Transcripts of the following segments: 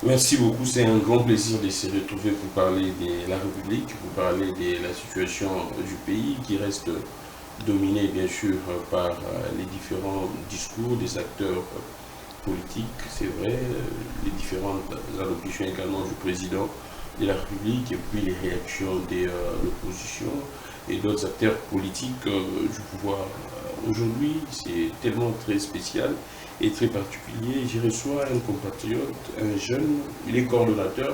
Merci beaucoup, c'est un grand plaisir de se retrouver pour parler de la République, pour parler de la situation du pays qui reste dominé bien sûr par les différents discours des acteurs politiques, c'est vrai, les différentes allocutions également du président de la République et puis les réactions de l'opposition et d'autres acteurs politiques du pouvoir. Aujourd'hui, c'est tellement très spécial et très particulier. J'y reçois un compatriote, un jeune, il est coordonnateur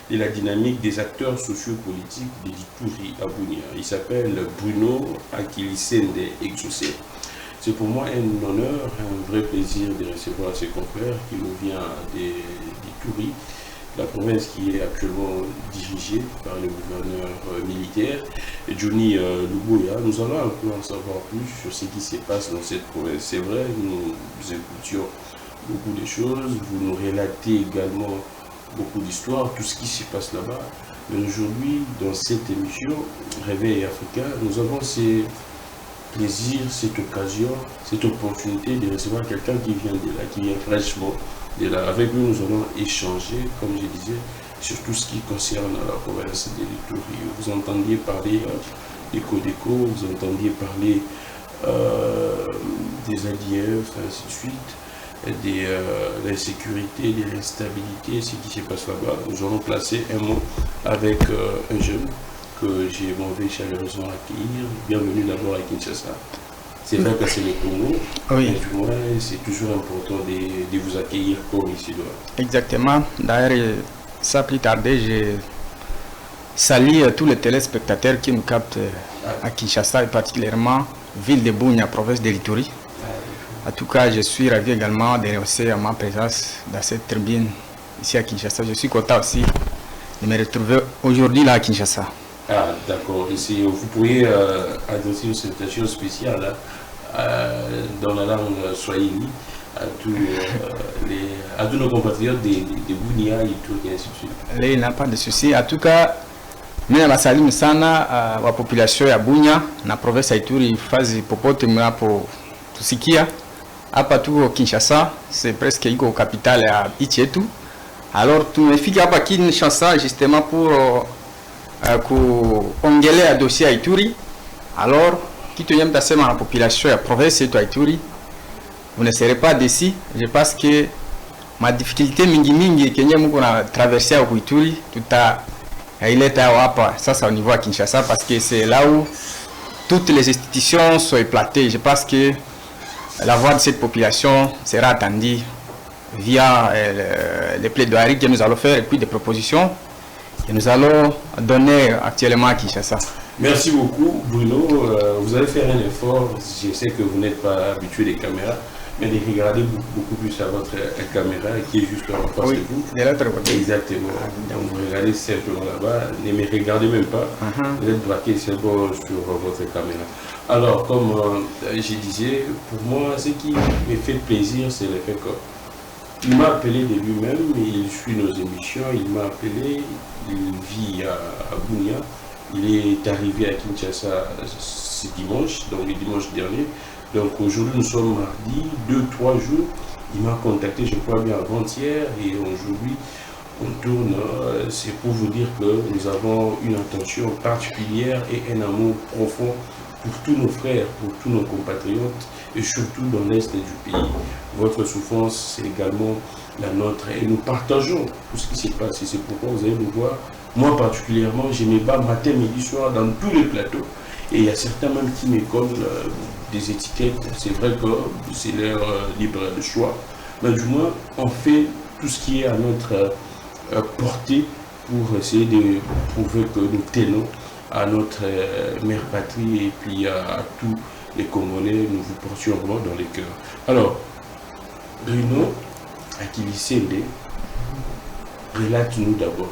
de la dynamique des acteurs sociopolitiques de l'Ituri à Bunia. Il s'appelle Bruno Akilisende Exaucé. C'est pour moi un honneur, un vrai plaisir de recevoir ses confrères qui nous vient d'Ituri, la province qui est actuellement dirigée par le gouverneur militaire, Johnny Luboya. Nous allons un peu en savoir plus sur ce qui se passe dans cette province. C'est vrai, nous écoutions beaucoup de choses, vous nous relatez également beaucoup d'histoires, tout ce qui se passe là-bas. Mais aujourd'hui, dans cette émission, Réveil africain, nous avons ces plaisirs, cette occasion, cette opportunité de recevoir quelqu'un qui vient de là, qui vient fraîchement de là. Avec nous, nous allons échanger, comme je disais, sur tout ce qui concerne la province de l'Ituri. Vous entendiez parler des Codeco, vous entendiez parler des ADF, ainsi de suite, de l'insécurité, de l'instabilité, ce qui se passe là-bas. Nous allons placer un mot avec un jeune que j'ai m'en chaleureusement accueillir. Bienvenue d'abord à Kinshasa. C'est vrai que c'est le Congo, Oui, mais du moins c'est toujours important de vous accueillir comme ici. exactement. D'ailleurs, sans plus tarder, je salue tous les téléspectateurs qui nous captent à Kinshasa et particulièrement ville de Bunia, province de l'Ituri. En tout cas, je suis ravi également de rehausser à ma présence dans cette tribune ici à Kinshasa. Je suis content aussi de me retrouver aujourd'hui là à Kinshasa. Ah, d'accord. Ici, vous pourriez adresser une salutation spéciale dans la langue swahili à tous nos compatriotes de Bunia, Ituri, et ainsi de suite. Là, il n'y a pas de souci. En tout cas, mina basalimu sana wa population ya Bunya na province ya Ituri fazi popote mnapo tusikia hapa tuko Kinshasa, c'est presque iko capitale ya nchi yetu. Alors tumefika hapa Kinshasa justement pour kuongelea dossier ya Ituri. Alors kitu yenye mtasema na population ya province yetu ya Ituri, vous ne serez pas déçus. Je pense que ma difficulté mingi kenye mko na traverser au Ituri tuta ileta hapa sasa au niveau à Kinshasa parce que c'est là où toutes les institutions sont éclatées. Je pense que la voix de cette population sera attendue via les plaidoiries que nous allons faire et puis des propositions que nous allons donner actuellement à Kinshasa. Merci beaucoup, Bruno. Vous allez faire un effort. Je sais que vous n'êtes pas habitué des caméras, mais de regarder beaucoup plus à votre caméra qui est juste en face de vous. De l'autre côté. Exactement. Donc vous regardez simplement là-bas. Ne me regardez même pas. Vous êtes braqué simplement sur votre caméra. Alors, comme je disais, pour moi, ce qui me fait plaisir, c'est le fait qu'il m'a appelé de lui-même, il suit nos émissions, il m'a appelé, il vit à Bunia. Il est arrivé à Kinshasa ce dimanche, donc le dimanche dernier. Donc aujourd'hui nous sommes mardi, 2-3 jours. Il m'a contacté, je crois bien avant-hier, et aujourd'hui on tourne. C'est pour vous dire que nous avons une attention particulière et un amour profond pour tous nos frères, pour tous nos compatriotes, et surtout dans l'Est du pays. Votre souffrance, c'est également la nôtre, et nous partageons tout ce qui s'est passé. C'est pourquoi vous allez nous voir. Moi particulièrement, je me bats matin, midi, soir dans tous les plateaux. Et il y a certains même qui me collent des étiquettes. C'est vrai que c'est leur libre choix. Mais du moins, on fait tout ce qui est à notre portée pour essayer de prouver que nous tenons à notre mère patrie et puis à tous les Congolais, nous vous portions vraiment dans les cœurs. Alors, Bruno Akilisende, relate-nous d'abord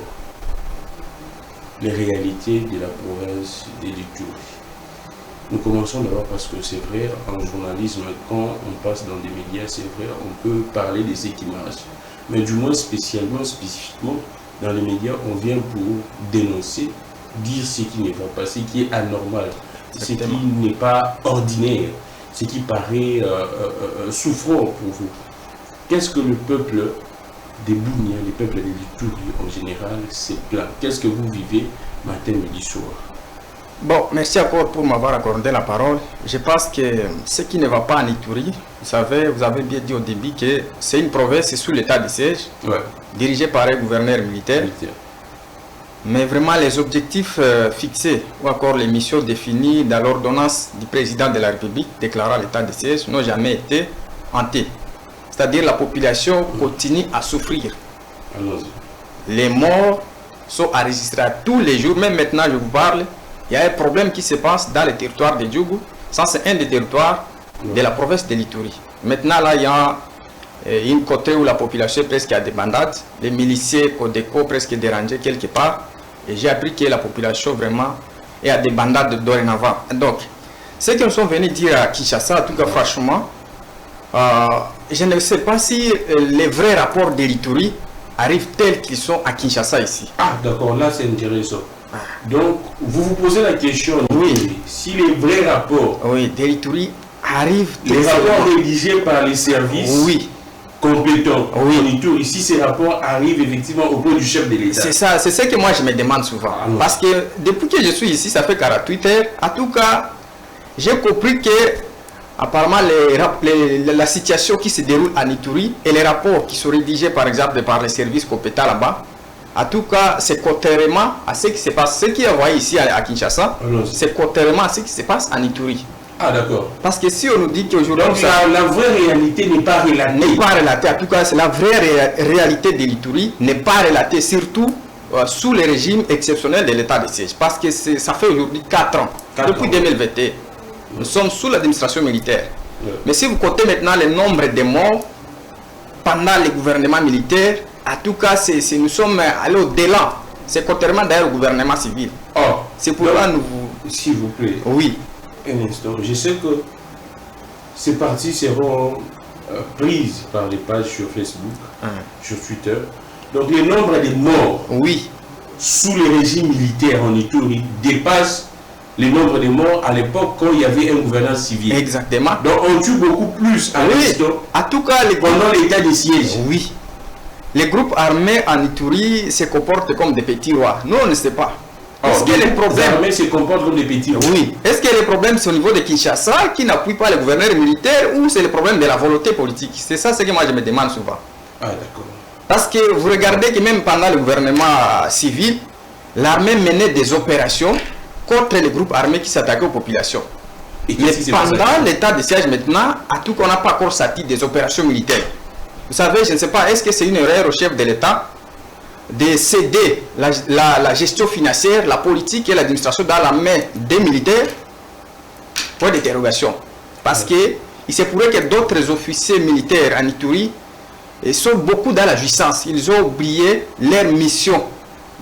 les réalités de la province de l'Ituri. Nous commençons d'abord parce que c'est vrai, en journalisme, quand on passe dans des médias, c'est vrai, on peut parler de ce qui marche. Mais du moins, spécifiquement, dans les médias, on vient pour dénoncer, dire ce qui n'est pas pas, ce qui est anormal, ce qui n'est pas ordinaire, ce qui paraît souffrant pour vous. Qu'est-ce que le peuple des Bounia, les peuples de l'Ituri en général, se plaint? Qu'est-ce que vous vivez matin, midi, soir? Bon, merci encore pour m'avoir accordé la parole. Je pense que ce qui ne va pas en Ituri, vous savez, vous avez bien dit au début que c'est une province sous l'état de siège, dirigée par un gouverneur militaire. Mais vraiment, les objectifs fixés ou encore les missions définies dans l'ordonnance du président de la République déclarant l'état de siège n'ont jamais été hantés. C'est-à-dire la population continue à souffrir. Les morts sont enregistrés tous les jours. Même maintenant, je vous parle, il y a un problème qui se passe dans le territoire de Djougou. Ça, c'est un des territoires de la province de l'Ituri. Maintenant, là, il y a une côté où la population est presque à des bandades. Les miliciens Codeco presque dérangés quelque part. Et j'ai appris que la population vraiment est à des bandades dorénavant. Donc, ce que nous sommes venus dire à Kinshasa, en tout cas franchement, je ne sais pas si les vrais rapports de l'Ituri arrivent tels qu'ils sont à Kinshasa ici. Ah, d'accord, là c'est intéressant. Donc, vous vous posez la question, oui, si les vrais rapports de l'Ituri arrivent... Les rapports rédigés par les services compétents en Ituri, si ces rapports arrivent effectivement auprès du chef de l'État. C'est ça, c'est ce que moi je me demande souvent. Parce que depuis que je suis ici, ça fait 48 heures, en tout cas, j'ai compris que apparemment la situation qui se déroule en Ituri et les rapports qui sont rédigés par exemple par les services compétents là-bas, en tout cas, c'est contrairement à ce qui se passe. Ce qui est envoyé ici à Kinshasa, c'est contrairement à ce qui se passe en Ituri. Ah d'accord. Parce que si on nous dit qu'aujourd'hui... Donc la vraie réalité n'est pas relatée. N'est pas relatée. En tout cas, la vraie réalité de l'Ituri n'est pas relatée, surtout sous le régime exceptionnel de l'état de siège. Parce que ça fait aujourd'hui 4 ans, depuis 2021. Nous sommes sous l'administration militaire. Mais si vous comptez maintenant le nombre de morts pendant le gouvernement militaire, en tout cas, nous sommes allés au-delà. C'est contrairement d'ailleurs au gouvernement civil. C'est pourquoi nous... S'il vous plaît. Oui. Un instant. Je sais que ces parties seront prises par les pages sur Facebook, sur Twitter. Donc le nombre de morts sous le régime militaire en Ituri dépasse le nombre de morts à l'époque quand il y avait un gouverneur civil. Exactement. Donc on tue beaucoup plus à l'instant. En tout cas, pendant l'état de siège. Oui. Les groupes armés en Ituri se comportent comme des petits rois. Nous, on ne sait pas. Est-ce que les problèmes... armés se comportent comme des petits rois? Oui. Est-ce que les problèmes sont au niveau de Kinshasa qui n'appuie pas le gouverneur militaire ou c'est le problème de la volonté politique? C'est ça ce que moi je me demande souvent. Ah d'accord. Parce que vous regardez que même pendant le gouvernement civil, l'armée menait des opérations contre les groupes armés qui s'attaquaient aux populations. Mais pendant l'état de siège maintenant, à tout qu'on n'a pas encore sorti des opérations militaires. Vous savez, je ne sais pas, est-ce que c'est une erreur au chef de l'État de céder la gestion financière, la politique et l'administration dans la main des militaires? Point d'interrogation. Parce qu'il se pourrait que d'autres officiers militaires en Ituri sont beaucoup dans la jouissance. Ils ont oublié leur mission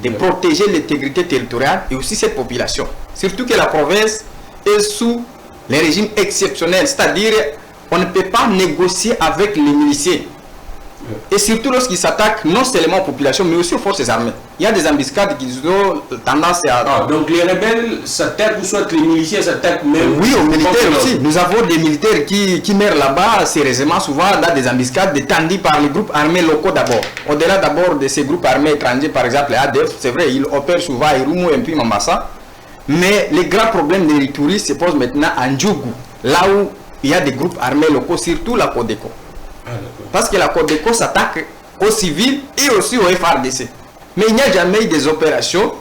de protéger l'intégrité territoriale et aussi cette population. Surtout que la province est sous les régimes exceptionnels, c'est-à-dire on ne peut pas négocier avec les miliciens. Et surtout lorsqu'ils s'attaquent non seulement aux populations, mais aussi aux forces armées. Il y a des embuscades qui ont tendance à... donc les rebelles s'attaquent, ou soit les miliciens s'attaquent même... Oui, aux militaires aussi. Nous avons des militaires qui meurent là-bas, sérieusement, souvent dans des embuscades tendus par les groupes armés locaux d'abord. Au-delà d'abord de ces groupes armés étrangers, par exemple les ADF, c'est vrai, ils opèrent souvent à Irumu et puis Mambasa. Mais les grands problèmes de l'Ituri se posent maintenant en Djougou, là où il y a des groupes armés locaux, surtout la Codeco. Parce que la Codeco s'attaque aux civils et aussi aux FRDC. Mais il n'y a jamais eu des opérations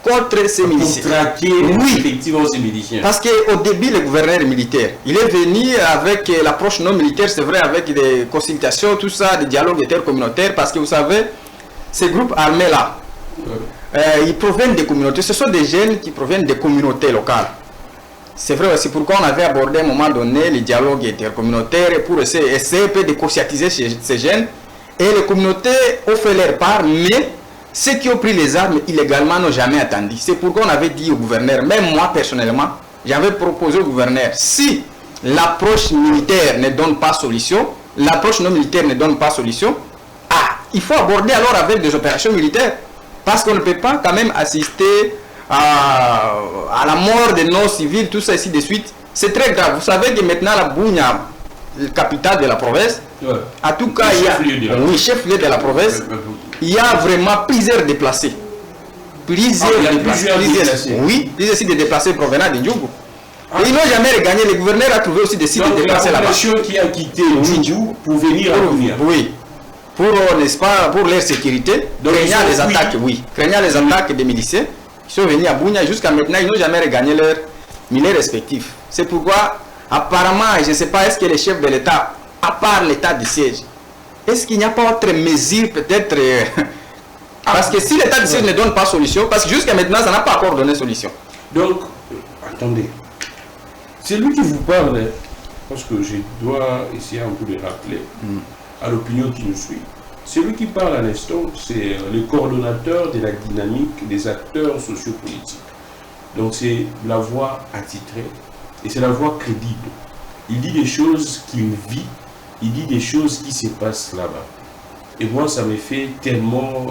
contre ces miliciens. Pour traquer effectivement ces miliciens. Parce qu'au début, le gouverneur militaire, il est venu avec l'approche non militaire, c'est vrai, avec des consultations, tout ça, des dialogues intercommunautaires. Parce que vous savez, ces groupes armés-là, ils proviennent des communautés. Ce sont des jeunes qui proviennent des communautés locales. C'est vrai, c'est pourquoi on avait abordé à un moment donné les dialogues intercommunautaires pour essayer de conscientiser ces jeunes. Et les communautés ont fait leur part, mais ceux qui ont pris les armes illégalement n'ont jamais attendu. C'est pourquoi on avait dit au gouverneur, même moi personnellement, j'avais proposé au gouverneur, si l'approche militaire ne donne pas solution, l'approche non militaire ne donne pas solution, il faut aborder alors avec des opérations militaires. Parce qu'on ne peut pas quand même assister à la mort de nos civils, tout ça, ainsi de suite. C'est très grave. Vous savez que maintenant, la Bounia, capitale de la province. Ouais. En tout cas, il y a, oui, chef-lieu de la province, il y a vraiment plusieurs déplacés. Plusieurs déplacés. Oui, plusieurs sites de déplacés provenant de Ndjougou. Et ils n'ont jamais regagné. Le gouverneur a trouvé aussi des sites de déplacés là-bas. La population qui a quitté Ndjougou pour venir à Bunia. Oui. Pour, n'est-ce pas, pour leur sécurité, craignant les attaques, oui, craignant les attaques des miliciens qui sont venus à Bunia. Jusqu'à maintenant, ils n'ont jamais regagné leurs milliers respectifs. C'est pourquoi, apparemment, je ne sais pas, est-ce que les chefs de l'État, à part l'état de siège, est-ce qu'il n'y a pas autre mesure peut-être parce que si l'état de siège ne donne pas solution, parce que jusqu'à maintenant, ça n'a pas encore donné solution. Donc, attendez. C'est lui qui vous parle, parce que je dois essayer un peu de rappeler à l'opinion qui nous suit. Celui qui parle à l'instant, c'est le coordonnateur de la dynamique des acteurs sociopolitiques. Donc c'est la voix attitrée et c'est la voix crédible. Il dit des choses qu'il vit, il dit des choses qui se passent là-bas. Et moi, ça me fait tellement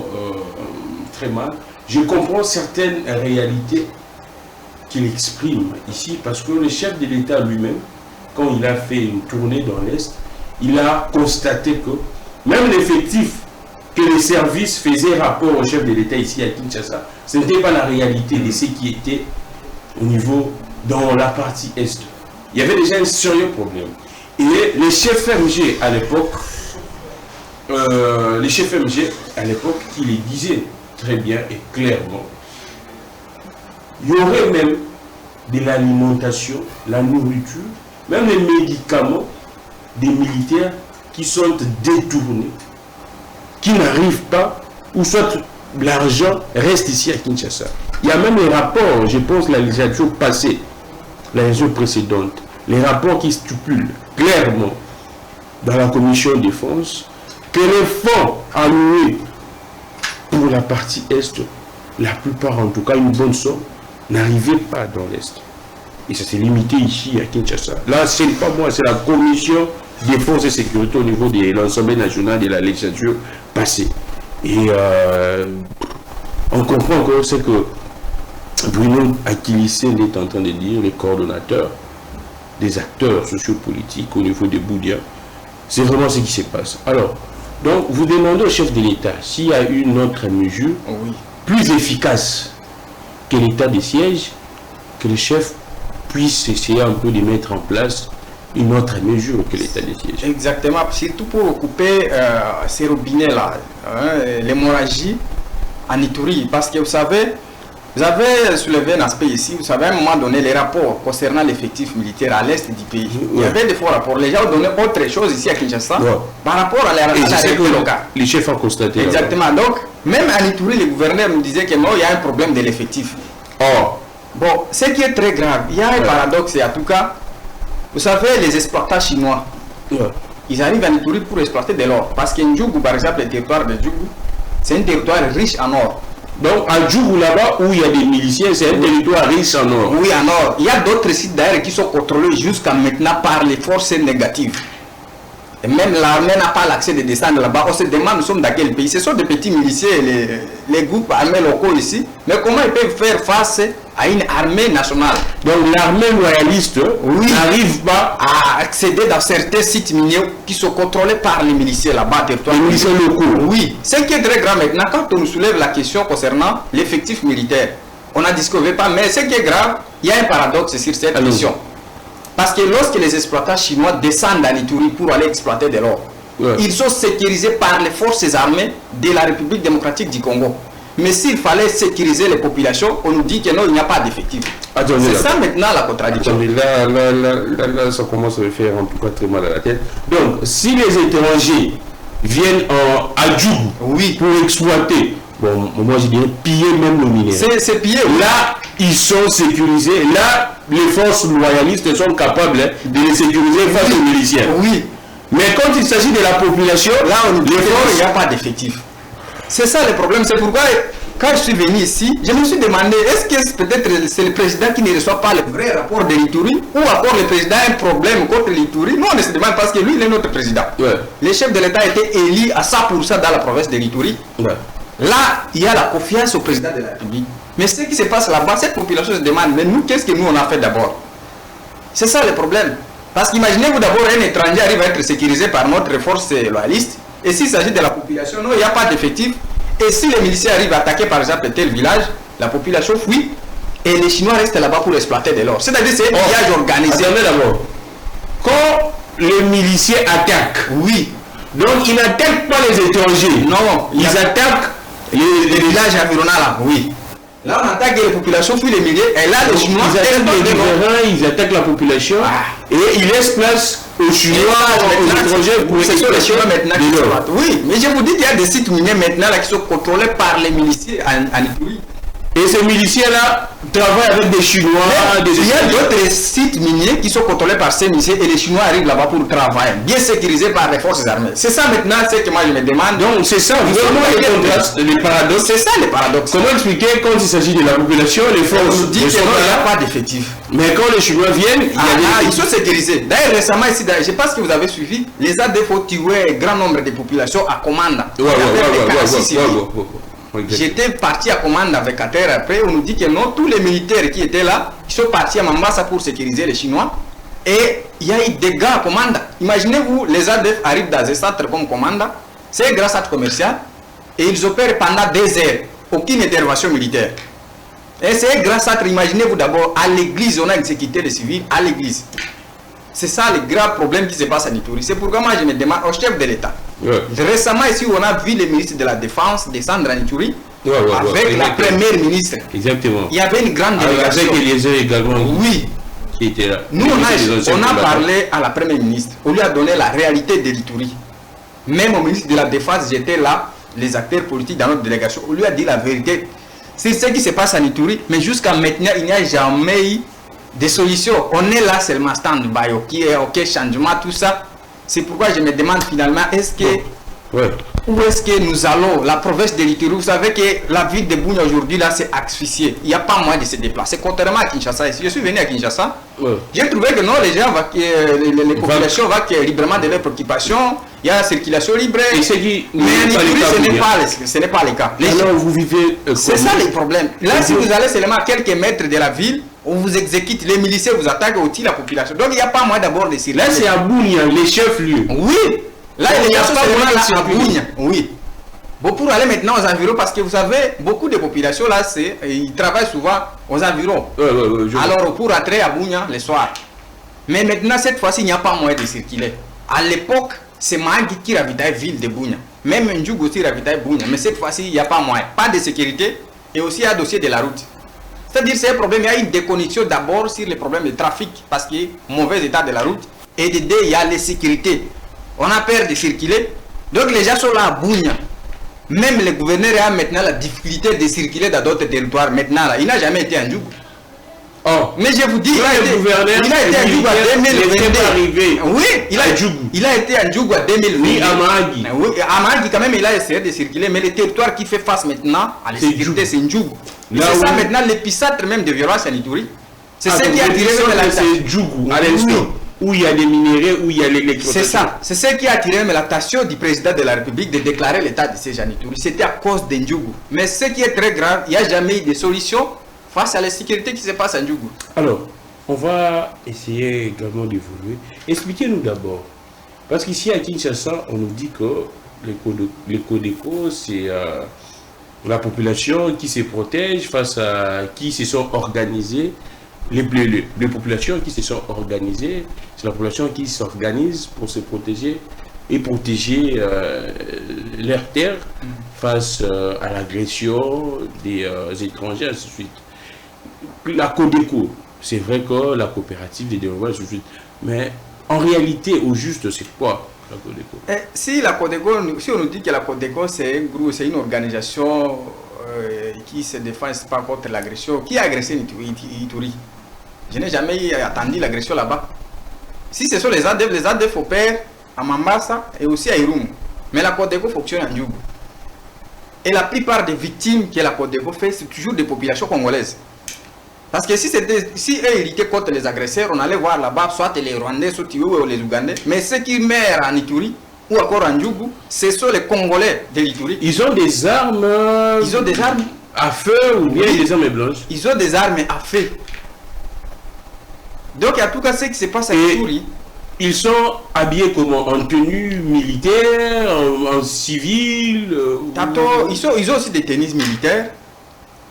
très mal. Je comprends certaines réalités qu'il exprime ici parce que le chef de l'État lui-même, quand il a fait une tournée dans l'Est, il a constaté que même l'effectif que les services faisaient rapport au chef de l'État ici à Kinshasa, ce n'était pas la réalité de ce qui était au niveau dans la partie Est. Il y avait déjà un sérieux problème. Et les chefs MG à l'époque, qui les disaient très bien et clairement, il y aurait même de l'alimentation, la nourriture, même les médicaments des militaires qui sont détournés, qui n'arrivent pas, ou soit l'argent reste ici à Kinshasa. Il y a même les rapports, je pense, la législature passée, la législature précédente, les rapports qui stipulent clairement dans la commission de défense que les fonds alloués pour la partie Est, la plupart en tout cas, une bonne somme, n'arrivaient pas dans l'Est. Et ça s'est limité ici à Kinshasa. Là, ce n'est pas moi, c'est la commission défense et sécurité au niveau de l'Assemblée nationale de la législature passée. Et on comprend que c'est que Bruno Akilissen est en train de dire, le coordonnateur des acteurs sociopolitiques au niveau de Bunia, c'est vraiment ce qui se passe. Alors, donc, vous demandez au chef de l'État s'il y a une autre mesure plus efficace que l'état de siège, que le chef puisse essayer un peu de mettre en place une autre mesure que l'état de siège. Exactement, surtout pour couper ces robinets-là, l'hémorragie en Ituri. Parce que vous savez, vous avez soulevé un aspect ici, vous savez, à un moment donné, les rapports concernant l'effectif militaire à l'est du pays. Il y avait des faux rapports. Les gens ont donné autre chose ici à Kinshasa par rapport à la réalité locale. Les chefs ont constaté. Exactement. Donc, même à Ituri, le gouverneur nous disait que non, il y a un problème de l'effectif. Or, bon, ce qui est très grave, il y a un paradoxe, et en tout cas, vous savez, les exploitants chinois, ils arrivent à Ituri pour exploiter de l'or. Parce que Ndjougou, par exemple, le territoire de Ndjougou, c'est un territoire riche en or. Donc, à Ndjougou, là-bas, où il y a des miliciens, c'est un territoire riche en or. Oui, en or. Il y a d'autres sites d'ailleurs qui sont contrôlés jusqu'à maintenant par les forces négatives. Et même l'armée n'a pas l'accès de descendre là-bas. On se demande, nous sommes dans quel pays? Ce sont des petits miliciens, les groupes armés locaux ici. Mais comment ils peuvent faire face à une armée nationale? Donc l'armée loyaliste n'arrive pas à accéder dans certains sites miniers qui sont contrôlés par les miliciens là-bas. Les miliciens locaux. Oui. Ce qui est très grave maintenant, quand on nous soulève la question concernant l'effectif militaire, on n'a discuté pas, mais ce qui est grave, il y a un paradoxe sur cette question. Parce que lorsque les exploitants chinois descendent à Ituri pour aller exploiter de l'or, ils sont sécurisés par les forces armées de la République démocratique du Congo. Mais s'il fallait sécuriser les populations, on nous dit que non, il n'y a pas d'effectif. C'est ça maintenant la contradiction. Là, ça commence à me faire en tout cas très mal à la tête. Donc, si les étrangers viennent à Ndjougou pour exploiter, bon, moi je dirais piller même le minerai. C'est piller. Là, ils sont sécurisés. Là, les forces loyalistes sont capables de les sécuriser face aux miliciens. Oui. Mais quand il s'agit de la population, là, on dit qu'il n'y a pas d'effectif. C'est ça le problème. C'est pourquoi, quand je suis venu ici, je me suis demandé, est-ce que peut-être c'est le président qui ne reçoit pas le vrai rapport de l'Ituri, ou encore le président a un problème contre l'Ituri? Nous, on se demande parce que lui, il est notre président. Le chef de l'État a été élu à 100% dans la province de l'Ituri. Là, il y a la confiance au président de la République. Mais ce qui se passe là-bas, cette population se demande, mais nous, qu'est-ce que nous on a fait d'abord? C'est ça le problème. Parce qu'imaginez-vous d'abord un étranger arrive à être sécurisé par notre force loyaliste. Et s'il s'agit de la population, non, il n'y a pas d'effectif. Et si les miliciens arrivent à attaquer par exemple tel village, la population fuit. Et les Chinois restent là-bas pour exploiter de l'or. C'est-à-dire que c'est un pillage organisé. Attendez d'abord. Quand les miliciens attaquent, oui. Donc ils n'attaquent pas les étrangers. Non. Ils attaquent les villages environnants là. Oui. Là on attaque les populations, puis les milliers. Et là les Chinois ils attaquent les riverains, ils attaquent la population. Et ils laissent place aux Chinois, aux étrangers pour ce sont les Chinois maintenant qui sont. Oui, mais je vous dis qu'il y a des sites miniers maintenant là qui sont contrôlés par les miliciens en Ituri. Et ces miliciens-là travaillent avec des Chinois. Il y a d'autres sites miniers qui sont contrôlés par ces miliciens et les Chinois arrivent là-bas pour travailler, bien sécurisés par les forces armées. C'est ça maintenant, c'est que moi je me demande. Donc c'est ça, vraiment le contraste, le paradoxe. C'est ça le paradoxe. Comment expliquer quand il s'agit de la population, les forces nous dit qu'il n'y a pas d'effectif. Mais quand les Chinois viennent, ils sont sécurisés. D'ailleurs récemment ici, je ne sais pas si vous avez suivi, les ADF ont tué un grand nombre de populations à Komanda. J'étais parti à Commande avec Ater. Après, on nous dit que non, tous les militaires qui étaient là, ils sont partis à Mambasa pour sécuriser les Chinois. Et il y a eu des gars à Commande. Imaginez-vous, les ADF arrivent dans un centre comme Commande. C'est grâce à ce commercial. Et ils opèrent pendant des heures. Aucune intervention militaire. Et c'est grâce à, imaginez-vous d'abord, à l'église, on a exécuté les civils à l'église. C'est ça le grave problème qui se passe à Ituri. C'est pourquoi moi je me demande au chef de l'État. Récemment ici on a vu le ministre de la Défense descendre en Ituri avec la première ministre. Exactement. Il y avait une grande délégation. Avec Eliezer également. Oui. Qui était là. Nous on a parlé à la première ministre. On lui a donné la réalité de l'Ituri. Même au ministre de la Défense, j'étais là, les acteurs politiques dans notre délégation. On lui a dit la vérité. C'est ce qui se passe à Ituri. Mais jusqu'à maintenant, il n'y a jamais eu des solutions. On est là seulement stand-by, ok, changement, tout ça. C'est pourquoi je me demande finalement, est-ce que où est-ce que nous allons, la province de l'Ituri, vous savez que la ville de Bunia aujourd'hui là c'est asphyxié. Il n'y a pas moyen de se déplacer. Contrairement à Kinshasa, si je suis venu à Kinshasa, j'ai trouvé que non, les gens, les populations vont librement de leurs préoccupations. Il y a la circulation libre. Mais en Ituri, ce n'est pas le cas. Alors vous vivez. C'est ça le problème. Là, si vous allez seulement à quelques mètres de la ville, on vous exécute, les miliciens vous attaquent aussi la population. Donc il n'y a pas moyen d'abord de circuler. Là c'est à Bunia, les chefs-lieux. Oui. Là il n'y a pas moyen là à Bunia. Oui. Bon, pour aller maintenant aux environs, parce que vous savez, beaucoup de populations là, ils travaillent souvent aux environs. Alors pour rentrer à Bunia le soir. Mais maintenant, cette fois-ci, il n'y a pas moyen de circuler. À l'époque, c'est Mahagi qui ravitaille la ville de Bunia. Même Ndjougou aussi ravitaille Bunia. Mais cette fois-ci, il n'y a pas moyen. Pas de sécurité et aussi un dossier de la route. C'est-à-dire c'est un problème, il y a une déconnexion d'abord sur les problèmes de trafic parce qu'il y a mauvais état de la route. Et de deux, il y a les sécurités. On a peur de circuler. Donc les gens sont là à Bunia. Même le gouverneur a maintenant la difficulté de circuler dans d'autres territoires. Maintenant, là, il n'a jamais été en Ndjougou. Oh. Mais je vous dis, il a été en Ndjougou en 2022. Oui, il a été en Ndjougou en 2022. Oui, à Mahagi. Oui, à Mahagi quand même, il a essayé de circuler. Mais le territoire qui fait face maintenant à la sécurité, c'est Ndjougou. C'est ça maintenant l'épicentre même de violence en Ituri. C'est ce qui a attiré l'attention. C'est Ndjougou, à l'instant. Où il y a des minéraux, où il y a l'électricité. C'est ça. C'est ce qui a attiré l'attention du président de la République de déclarer l'état de siège en Ituri. C'était à cause de Ndjougou. Mais ce qui est très grave, il n'y a jamais eu de solution face à la sécurité qui se passe à Ndjougou. Alors, on va essayer également d'évoluer. Expliquez-nous d'abord. Parce qu'ici à Kinshasa, on nous dit que les Codeco, c'est la population qui se protège face à qui se sont organisés. Les populations qui se sont organisées, c'est la population qui s'organise pour se protéger et protéger leurs terres face à l'agression des étrangers, ainsi de suite. La Codeco, c'est vrai que la coopérative des développements, ainsi de suite. Mais en réalité, au juste, c'est quoi la Codeco? Si on nous dit que la Codeco, c'est un groupe, c'est une organisation qui se défend pas contre l'agression, qui a agressé Ituri? Je n'ai jamais attendu l'agression là-bas. Si ce sont les ADF opèrent à Mambasa et aussi à Irumu. Mais la Codeco fonctionne à Ndjougou. Et la plupart des victimes que la Codeco fait, c'est toujours des populations congolaises. Parce que si eux irritaient contre les agresseurs, on allait voir là-bas, soit les Rwandais, soit les Ougandais. Mais ceux qui meurent en Ituri, ou encore en Ndjougou, ce sont les Congolais de l'Ituri. Ils ont des armes. Ils ont des armes à feu ou bien des armes blanches? Ils ont des armes à feu. Donc, en tout cas, ce qui se passe à Ituri, ils sont habillés comment? En tenue militaire, en civil Ils ont aussi des tenues militaires.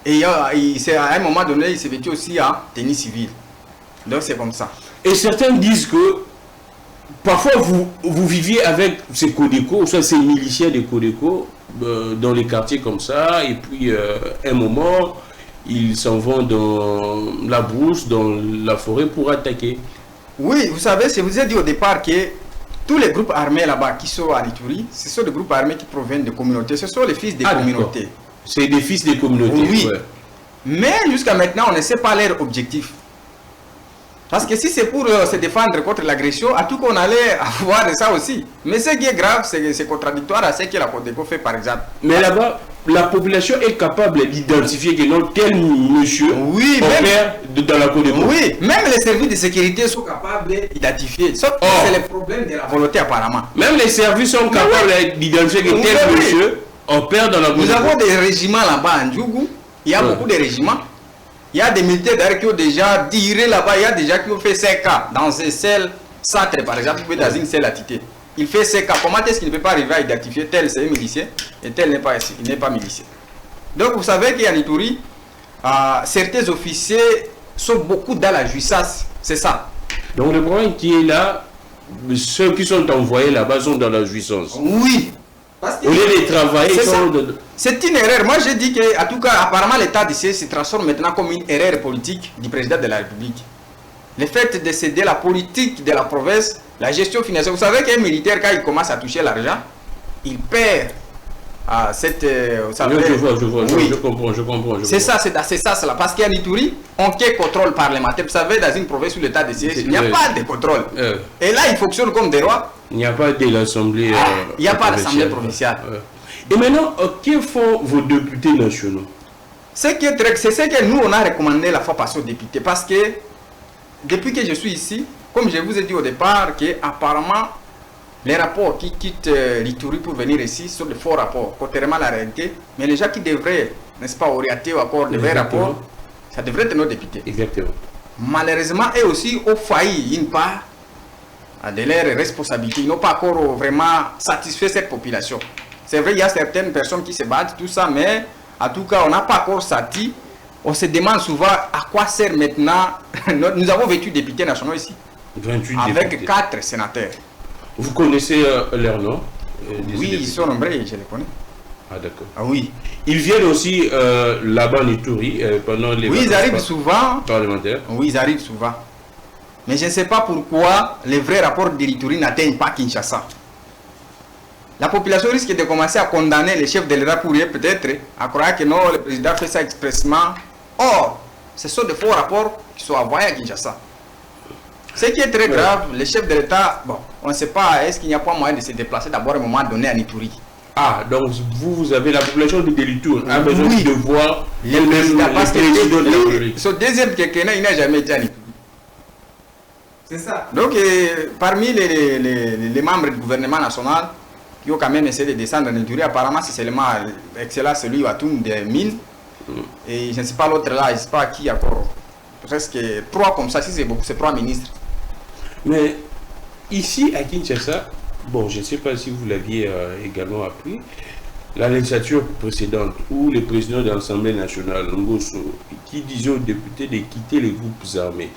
Et à un moment donné, ils se vêtent aussi en tenue civile. Donc c'est comme ça. Et certains disent que parfois vous viviez avec ces Codeco, ou soit ces miliciens des Codeco, dans les quartiers comme ça, et puis un moment, ils s'en vont dans la brousse, dans la forêt pour attaquer. Oui, vous savez, je vous ai dit au départ que tous les groupes armés là-bas qui sont à Ituri, ce sont des groupes armés qui proviennent de communautés, ce sont les fils des communautés. C'est des fils des communautés. Oui. Ouais. Mais jusqu'à maintenant, on ne sait pas leur objectif. Parce que si c'est pour se défendre contre l'agression, à tout qu'on allait avoir de ça aussi. Mais ce qui est grave, c'est contradictoire à ce que la Codeco fait par exemple. Mais là-bas, la population est capable d'identifier que non, tel monsieur opère dans la Codeco. Oui, même les services de sécurité sont capables d'identifier. Sauf que c'est le problème de la volonté apparemment. Même les services sont capables d'identifier que tel monsieur opère dans la Codeco. Nous avons des régiments là-bas en Djougou. Il y a beaucoup de régiments. Il y a des militaires d'ailleurs qui ont déjà tiré là-bas. Il y a des gens qui ont fait 5 cas dans un seul centre, par exemple, dans une seule attitude. Il fait 5 cas. Comment est-ce qu'il ne peut pas arriver à identifier tel c'est un milicien et tel n'est pas milicien? Donc vous savez qu'en Ituri, certains officiers sont beaucoup dans la jouissance. C'est ça. Donc le problème qui est là, ceux qui sont envoyés là-bas sont dans la jouissance. Oui. Au lieu de travailler, c'est une erreur. Moi, j'ai dit que, en tout cas, apparemment, l'État d'ici se transforme maintenant comme une erreur politique du président de la République. Le fait de céder la politique de la province, la gestion financière. Vous savez qu'un militaire, quand il commence à toucher l'argent, il perd cette... je vois, oui. je comprends. C'est ça, cela. Parce qu'en Ituri, on a contrôle parlementaire. Vous savez, dans une province où l'État décide, il n'y a pas de contrôle. Et là, il fonctionne comme des rois. Il n'y a pas de l'Assemblée il n'y a pas d'Assemblée provinciale. Et maintenant, que font vos députés nationaux? C'est ce que nous, on a recommandé la fois passée aux députés. Parce que, depuis que je suis ici, comme je vous ai dit au départ, que apparemment les rapports qui quittent l'Ituri pour venir ici sont de faux rapports, contrairement à la réalité. Mais les gens qui devraient, n'est-ce pas, orienter ou accorder de vrais rapports, ça devrait être nos députés. Exactement. Malheureusement, eux aussi ont failli une part de leurs responsabilités. Ils n'ont pas encore vraiment satisfait cette population. C'est vrai, il y a certaines personnes qui se battent, tout ça, mais en tout cas, on n'a pas encore sati. On se demande souvent à quoi sert maintenant. Nous avons 28 députés nationaux ici. 28 avec députés. 4 sénateurs. Vous connaissez leurs noms? Oui, ils sont nombreux, je les connais. Ah d'accord. Ah oui. Ils viennent aussi là-bas en Ituri pendant les Oui, ils arrivent souvent. Parlementaires. Oui, ils arrivent souvent. Mais je ne sais pas pourquoi les vrais rapports de l'Ituri n'atteignent pas Kinshasa. La population risque de commencer à condamner les chefs de l'État pour eux peut-être, à croire que non, le président fait ça expressément. Or, ce sont des faux rapports qui sont envoyés à Kinshasa. Ce qui est très grave, les chefs de l'État, bon, on ne sait pas, est-ce qu'il n'y a pas moyen de se déplacer d'abord à un moment donné à Ituri? Ah, donc vous avez la population de Délitour a besoin de voir elle-même parce que ce deuxième quelqu'un, il n'a jamais été à Ituri. C'est ça. Donc, parmi les membres du gouvernement national qui ont quand même essayé de descendre en Ituri, apparemment, c'est seulement excellent celui de Atum des mines. Et je ne sais pas l'autre là, je ne sais pas qui encore. Presque 3 comme ça, si c'est beaucoup, c'est 3 ministres. Mais ici à Kinshasa, bon, je ne sais pas si vous l'aviez également appris, la législature précédente, où le président de l'Assemblée nationale, Ngosso, qui disait aux députés de quitter les groupes armés.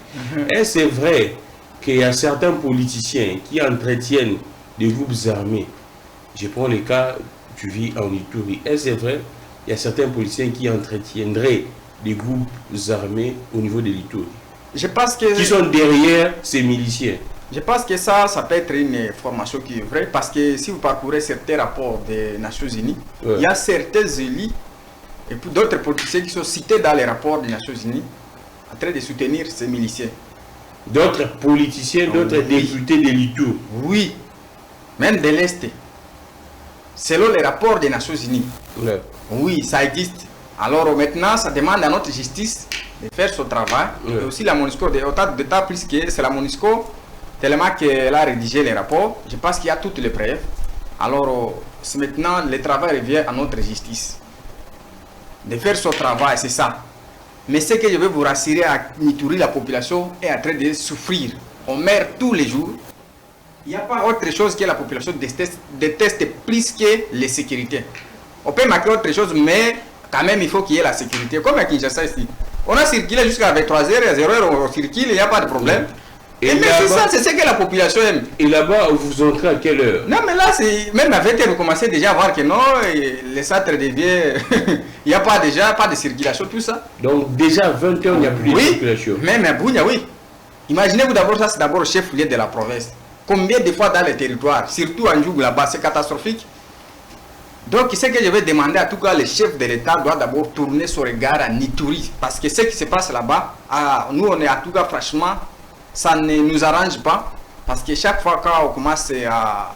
Est-ce c'est vrai qu'il y a certains politiciens qui entretiennent des groupes armés? Je prends le cas, tu vis en Ituri. Est-ce c'est vrai qu'il y a certains politiciens qui entretiendraient des groupes armés au niveau de l'Ituri? Je pense que... Qui sont derrière ces miliciens? Je pense que ça peut être une information qui est vraie, parce que si vous parcourez certains rapports des Nations Unies, il y a certains élus et puis d'autres politiciens qui sont cités dans les rapports des Nations Unies en train de soutenir ces miliciens. D'autres politiciens, d'autres députés de l'Ituri? Oui. Même de l'Est. Selon les rapports des Nations Unies. Oui, ça existe. Alors maintenant, ça demande à notre justice de faire son travail. Et aussi la MONUSCO, d'autant plus que c'est la MONUSCO, tellement qu'elle a rédigé les rapports, je pense qu'il y a toutes les preuves. Alors maintenant, le travail revient à notre justice. De faire son travail, c'est ça. Mais ce que je veux vous rassurer, à Ituri, la population est en train de souffrir. On meurt tous les jours. Il n'y a pas autre chose que la population déteste plus que les sécurités. On peut marquer autre chose, mais quand même, il faut qu'il y ait la sécurité. Comme à Kinshasa ici. On a circulé jusqu'à 23h, à 0h, on circule, il n'y a pas de problème. Et mais c'est ça, c'est ce que la population aime. Et là-bas, vous entrez à quelle heure? Non, mais là, même à 20h, vous commencez déjà à voir que non, les centres deviennent. Il n'y a pas déjà pas de circulation, tout ça. Donc, déjà à 20h, il n'y a plus de circulation. Même à Bounia, oui. Imaginez-vous d'abord, ça, c'est d'abord le chef-lieu de la province. Combien de fois dans les territoires, surtout en Djougou là-bas, c'est catastrophique. Donc, ce que je vais demander, à tout cas, le chef de l'État doit d'abord tourner son regard à Nituri. Parce que ce qui se passe là-bas, nous, on est à tout cas, franchement, ça ne nous arrange pas. Parce que chaque fois quand on commence à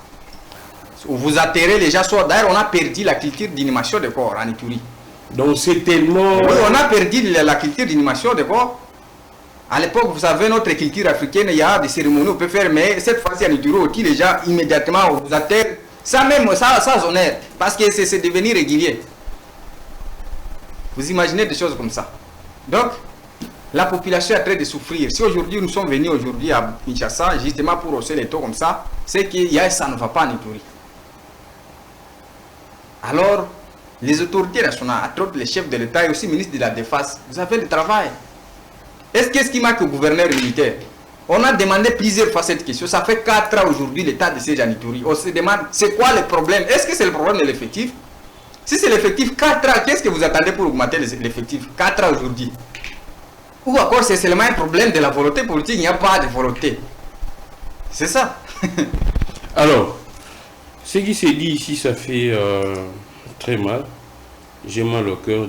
vous atterrer, les gens sont. D'ailleurs, on a perdu la culture d'inhumation de corps en Nituri. Donc, c'est tellement. Oui, on a perdu la culture d'inhumation de corps. À l'époque, vous savez, notre culture africaine, il y a des cérémonies, on peut faire, mais cette fois-ci, à Nituri, les gens, immédiatement, on vous atterre. Ça même, ça honneur, parce que c'est devenu régulier. Vous imaginez des choses comme ça. Donc, la population est en train de souffrir. Si aujourd'hui, nous sommes venus aujourd'hui à Kinshasa, justement pour hausser les taux comme ça, c'est qu'il y a ça ne va pas en Ituri. Alors, les autorités nationales, entre autres les chefs de l'État et aussi le ministre de la Défense, vous avez le travail. Est-ce qu'est-ce qui marque le gouverneur militaire? On a demandé plusieurs fois cette question. Ça fait 4 ans aujourd'hui l'état de siège en Ituri. On se demande, c'est quoi le problème? Est-ce que c'est le problème de l'effectif? Si c'est l'effectif, 4 ans, qu'est-ce que vous attendez pour augmenter l'effectif? 4 ans aujourd'hui. Ou encore, c'est seulement un problème de la volonté politique, il n'y a pas de volonté. C'est ça. Alors, ce qui s'est dit ici, ça fait très mal. J'ai mal au cœur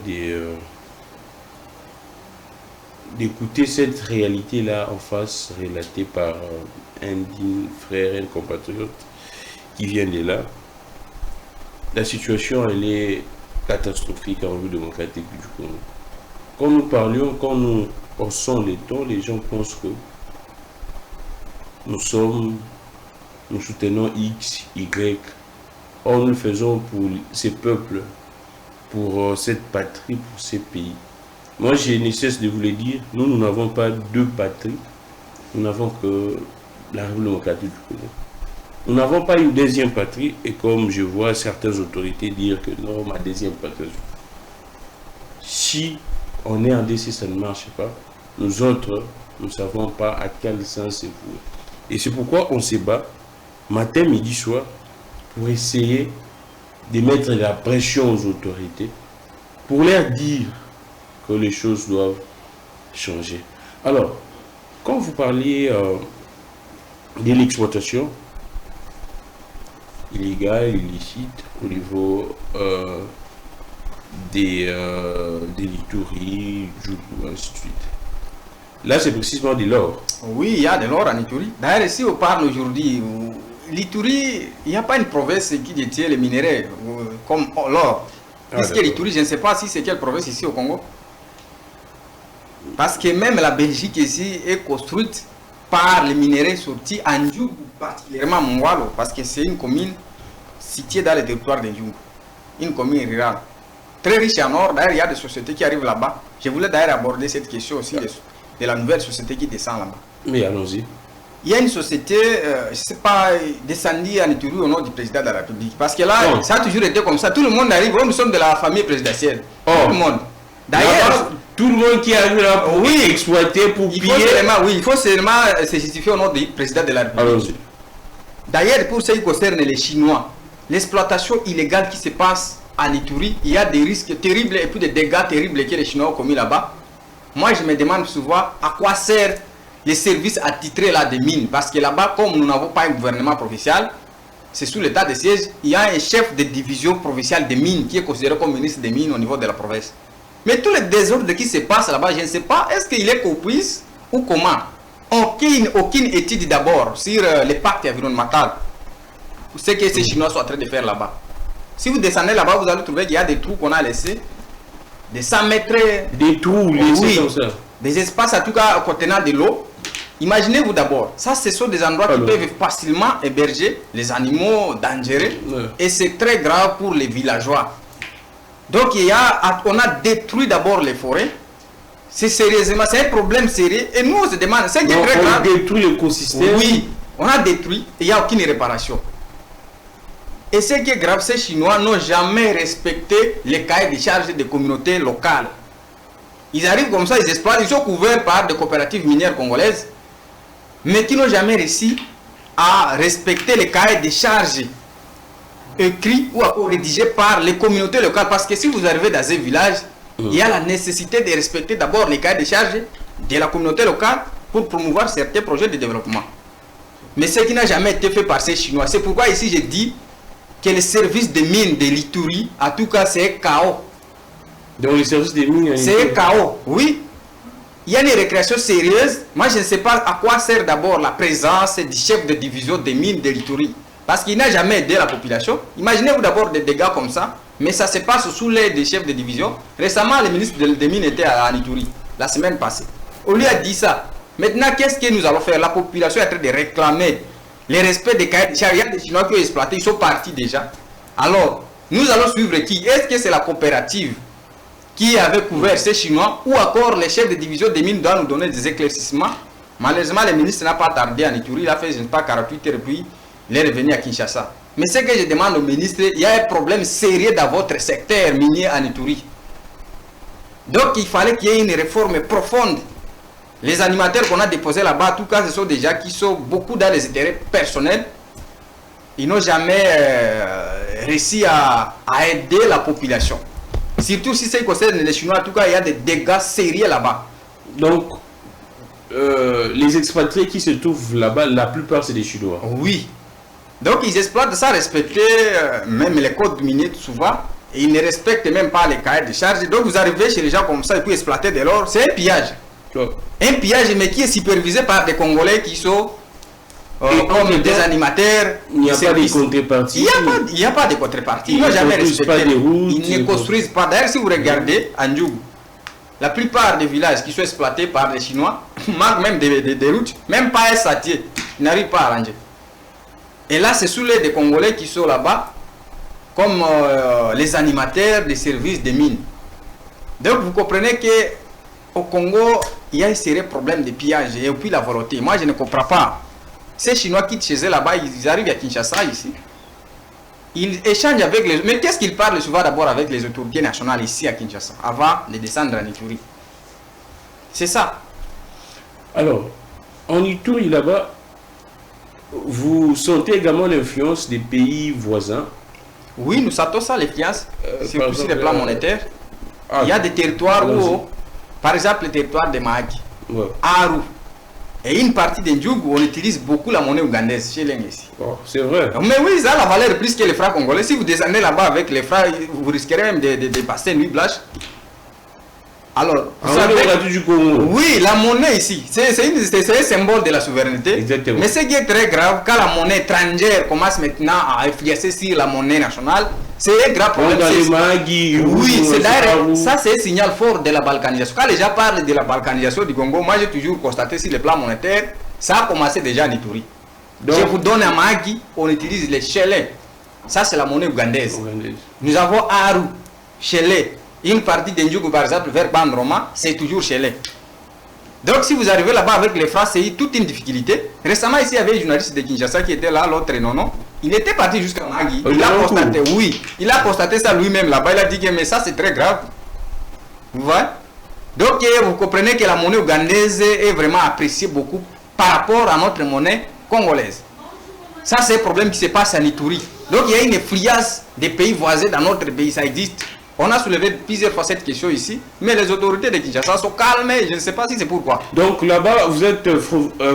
d'écouter cette réalité-là en face, relatée par un digne frère, un compatriote qui vient de là. La situation, elle est catastrophique en République démocratique du Congo. Quand nous parlions, quand nous haussons les tons, les gens pensent que nous soutenons X, Y. Or, nous le faisons pour ces peuples, pour cette patrie, pour ces pays. Moi, je ne cesse de vous le dire, nous n'avons pas deux patries, nous n'avons que la République démocratique du Congo. Nous n'avons pas une deuxième patrie, et comme je vois certaines autorités dire que non, ma deuxième patrie. Si on est en DC, ça ne marche pas, nous autres, nous ne savons pas à quel sens c'est voué. Et c'est pourquoi on se bat, matin, midi, soir, pour essayer de mettre la pression aux autorités, pour leur dire que les choses doivent changer. Alors, quand vous parliez de l'exploitation illégale, illicite, au niveau des litories, Djougou, ainsi de suite. Là, c'est précisément de l'or. Oui, il y a de l'or en Ituri. D'ailleurs, si on parle aujourd'hui, l'Ituri, il n'y a pas une province qui détient les minéraux comme l'or. Puisque l'Ituri, je ne sais pas si c'est quelle province ici au Congo. Parce que même la Belgique ici est construite par les minéraux sortis en Djougou, particulièrement à Moualo, parce que c'est une commune située dans le territoire de Djougou, une commune rurale. Très riche en or, d'ailleurs il y a des sociétés qui arrivent là-bas. Je voulais d'ailleurs aborder cette question aussi de la nouvelle société qui descend là-bas. Mais allons-y. Il y a une société, je ne sais pas, descendue en Ituri au nom du président de la République. Parce que là, ça a toujours été comme ça. Tout le monde arrive, nous sommes de la famille présidentielle. Tout le monde. D'ailleurs, tout le monde qui arrive là pour exploiter, pour piller. Il faut seulement se justifier au nom du président de la République. D'ailleurs, pour ce qui concerne les Chinois, l'exploitation illégale qui se passe en Ituri, il y a des risques terribles et puis des dégâts terribles que les Chinois ont commis là-bas. Moi, je me demande souvent à quoi servent les services attitrés là des mines. Parce que là-bas, comme nous n'avons pas un gouvernement provincial, c'est sous l'état de siège, il y a un chef de division provinciale des mines qui est considéré comme ministre des mines au niveau de la province. Mais tous les désordres qui se passent là-bas, je ne sais pas, est-ce qu'il est complice ou comment? Aucune étude d'abord sur les pactes environnementaux. Ce que ces Chinois sont en train de faire là-bas. Si vous descendez là-bas, vous allez trouver qu'il y a des trous qu'on a laissés, de 100 mètres. Des trous laissés comme ça. Des espaces en tout cas contenant de l'eau. Imaginez-vous d'abord, ça ce sont des endroits qui peuvent facilement héberger les animaux dangereux. Et c'est très grave pour les villageois. Donc on a détruit d'abord les forêts. C'est sérieusement, c'est un problème sérieux. Et nous on se demande, c'est qui est très grave. On détruit l'écosystème. Oui. On a détruit et il n'y a aucune réparation. Et ce qui est grave, ces Chinois n'ont jamais respecté les cahiers de charges des communautés locales. Ils arrivent comme ça, ils exploitent, ils sont couverts par des coopératives minières congolaises, mais qui n'ont jamais réussi à respecter les cahiers de charges écrits ou rédigés par les communautés locales. Parce que si vous arrivez dans un village, il y a la nécessité de respecter d'abord les cahiers de charges de la communauté locale pour promouvoir certains projets de développement. Mais ce qui n'a jamais été fait par ces Chinois. C'est pourquoi ici je dis que le service des mines de l'Ituri, en tout cas, c'est chaos. Donc le service des mines... C'est chaos, oui. Il y a une récréation sérieuse. Moi, je ne sais pas à quoi sert d'abord la présence du chef de division des mines de l'Ituri. Parce qu'il n'a jamais aidé la population. Imaginez-vous d'abord des dégâts comme ça. Mais ça se passe sous l'aide des chefs de division. Récemment, le ministre des mines était à l'Ituri, la semaine passée. On lui a dit ça. Maintenant, qu'est-ce que nous allons faire? La population est en train de réclamer le respect des cahiers de charges. Il y a des Chinois qui ont exploité, ils sont partis déjà. Alors, nous allons suivre qui? Est-ce que c'est la coopérative qui avait couvert ces Chinois ou encore les chefs de division des mines doivent nous donner des éclaircissements? Malheureusement, le ministre n'a pas tardé en Ituri. Il a fait, je ne sais pas, 48 heures et puis il est revenu à Kinshasa. Mais ce que je demande au ministre, il y a un problème sérieux dans votre secteur minier en Ituri. Donc, il fallait qu'il y ait une réforme profonde. Les animateurs qu'on a déposés là-bas, en tout cas, ce sont des gens qui sont beaucoup dans les intérêts personnels. Ils n'ont jamais réussi à aider la population. Surtout si ça concerne les Chinois, en tout cas, il y a des dégâts sérieux là-bas. Donc, les expatriés qui se trouvent là-bas, la plupart, c'est des Chinois. Oui. Donc, ils exploitent sans respecter même les codes miniers souvent. Et ils ne respectent même pas les cahiers de charges. Donc, vous arrivez chez les gens comme ça et puis exploiter de l'or. C'est un pillage. Un pillage, mais qui est supervisé par des Congolais qui sont comme des animateurs. Il n'y a pas de contrepartie. Il n'y a pas de contrepartie. Ils n'ont jamais respecté. Ils ne construisent pas. D'ailleurs, si vous regardez à Ndjougou, la plupart des villages qui sont exploités par les Chinois manquent même des routes, même pas un satier. Ils n'arrivent pas à arranger. Et là, c'est sous l'aide des Congolais qui sont là-bas, comme les animateurs des services des mines. Donc, vous comprenez qu'au Congo, il y a un sérieux problème de pillage et puis la volonté. Moi, je ne comprends pas. Ces Chinois quittent chez eux là-bas, ils arrivent à Kinshasa ici. Ils échangent avec les... Mais qu'est-ce qu'ils parlent souvent d'abord avec les autorités nationales ici à Kinshasa, avant de descendre en Ituri? C'est ça. Alors, en Ituri là-bas, vous sentez également l'influence des pays voisins? Oui, nous sentons ça, l'influence, surtout sur le plan monétaire. Il y a des territoires où, par exemple, le territoire de Mahagi, Aru, et une partie de Ndjougou, on utilise beaucoup la monnaie ougandaise chez les ici. Oh, c'est vrai. Mais oui, ça a la valeur plus que les francs congolais. Si vous descendez là-bas avec les francs, vous risquerez même de passer une nuit blanche. Alors, vous savez, du Congo. Oui, la monnaie ici, c'est un symbole de la souveraineté. Exactement. Mais ce qui est très grave, quand la monnaie étrangère commence maintenant à influencer sur la monnaie nationale, c'est un grave problème. Oui, c'est d'ailleurs, ça c'est un signal fort de la balkanisation. Quand les gens parlent de la balkanisation du Congo, moi j'ai toujours constaté sur le plan monétaire, ça a commencé déjà en Ituri. Donc, je vous donne un Mahagi, on utilise les chelets. Ça c'est la monnaie ougandaise. Nous avons Aru, chelet. Une partie d'Ndjougou, par exemple, vers Bandroma, c'est toujours chelé. Donc, si vous arrivez là-bas avec les francs, c'est toute une difficulté. Récemment, ici, il y avait un journaliste de Kinshasa qui était là, l'autre non. Il était parti jusqu'à Mahagi. Il a constaté, oui, il a constaté ça lui-même là-bas. Il a dit que mais ça, c'est très grave. Vous voyez? Donc, vous comprenez que la monnaie ougandaise est vraiment appréciée beaucoup par rapport à notre monnaie congolaise. Ça, c'est un problème qui se passe en Ituri. Donc, il y a une influence des pays voisins dans notre pays. Ça existe. On a soulevé plusieurs fois cette question ici, mais les autorités de Kinshasa sont calmes, je ne sais pas si c'est pourquoi. Donc là-bas, vous êtes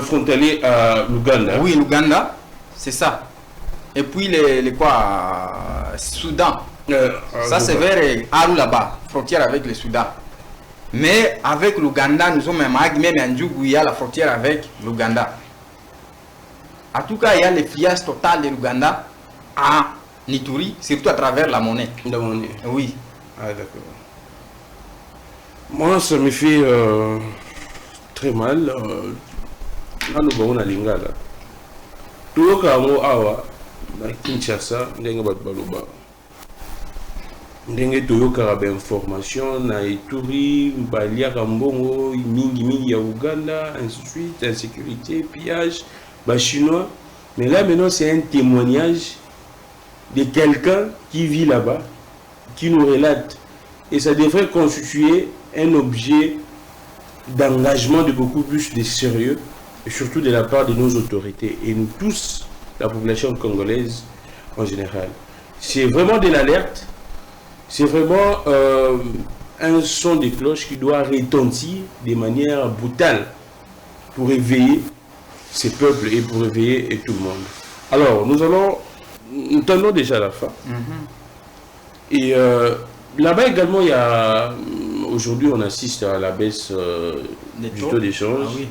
frontalier à l'Ouganda? Oui, l'Ouganda, c'est ça. Et puis les Soudan. Ça c'est vers Aru là-bas, frontière avec le Soudan. Mais avec l'Ouganda, nous sommes même à Ndjougou, il y a la frontière avec l'Ouganda. En tout cas, il y a l'influence totale de l'Ouganda à Ituri, surtout à travers la monnaie. La monnaie. Oui. Ah d'accord. Moi, ça me fait très mal. Là, nous avons un lingala. Tout le monde awa na Kinshasa, ndenge bat baloba. Ndenge toyoka ba information na Ituri, balia mbongo mingi ya Uganda, ainsi de suite, insécurité, pillage. chinois. Mais là, maintenant, c'est un témoignage de quelqu'un qui vit là-bas, qui nous relate. Et ça devrait constituer un objet d'engagement de beaucoup plus de sérieux, et surtout de la part de nos autorités, et nous tous, la population congolaise en général. C'est vraiment de l'alerte, c'est vraiment un son de cloche qui doit retentir de manière brutale pour éveiller ces peuples et pour éveiller tout le monde. Alors, nous tendons déjà à la fin. Et là-bas également, il y a, aujourd'hui, on assiste à la baisse du taux d'échange. Ah, oui.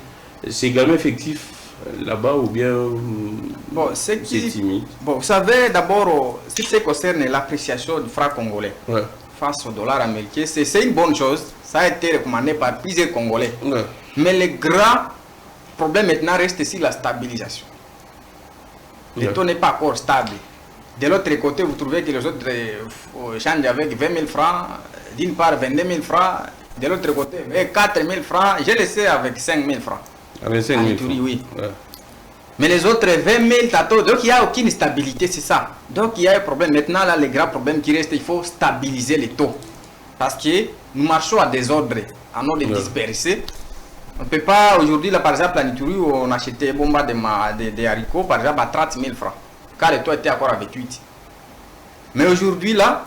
C'est également effectif là-bas ou bien bon, c'est timide? Bon, vous savez, d'abord, ce qui concerne l'appréciation du franc congolais face au dollar américain, c'est une bonne chose. Ça a été recommandé par plusieurs Congolais. Mais le grand problème maintenant reste ici la stabilisation. Le taux n'est pas encore stable. De l'autre côté, vous trouvez que les autres changent avec 20 000 francs, d'une part 22 000 francs, de l'autre côté 4 000 francs, je le sais avec 5 000 francs. Avec 5 000 francs. Oui. Mais les autres 20 000 tatos, donc il n'y a aucune stabilité, c'est ça. Donc il y a un problème. Maintenant, là, le grand problème qui reste, il faut stabiliser les taux. Parce que nous marchons à désordre, à nous de disperser. On ne peut pas, aujourd'hui, là, par exemple, à Nituri, on achetait bomba de haricots, par exemple, à 30 000 francs. Car le taux était encore à 28. Mais aujourd'hui, là,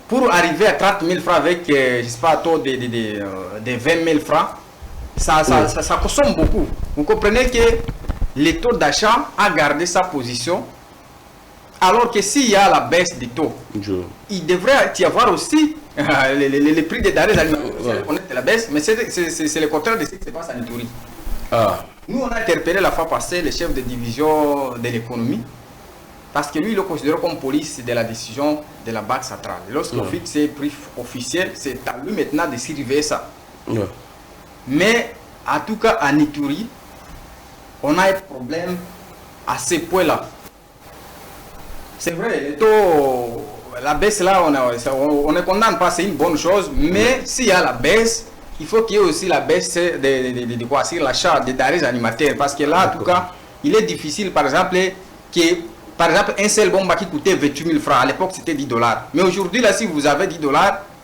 pour arriver à 30 000 francs avec, je ne sais pas, un taux de 20 000 francs, ça consomme beaucoup. Vous comprenez que le taux d'achat a gardé sa position, alors que s'il y a la baisse des taux, il devrait y avoir aussi les prix des denrées alimentaires. On est la baisse, mais c'est le contraire de ce qui se passe à Nituri. Nous, on a interpellé la fois passée le chef de division de l'économie, parce que lui, il le considère comme police de la décision de la Banque centrale. Lorsqu'on fixe ses prix officiels, c'est à lui maintenant de surveiller ça. Mais, en tout cas, à Nituri, on a un problème à ce point-là. C'est vrai, les taux, la baisse là, on ne condamne pas, c'est une bonne chose, mais s'il y a la baisse, il faut qu'il y ait aussi la baisse de quoi, sur l'achat des denrées alimentaires. Parce que là, en tout cas, il est difficile, par exemple, un seul bomba qui coûtait 28 000 francs, à l'époque c'était 10 $. Mais aujourd'hui, là, si vous avez 10 $,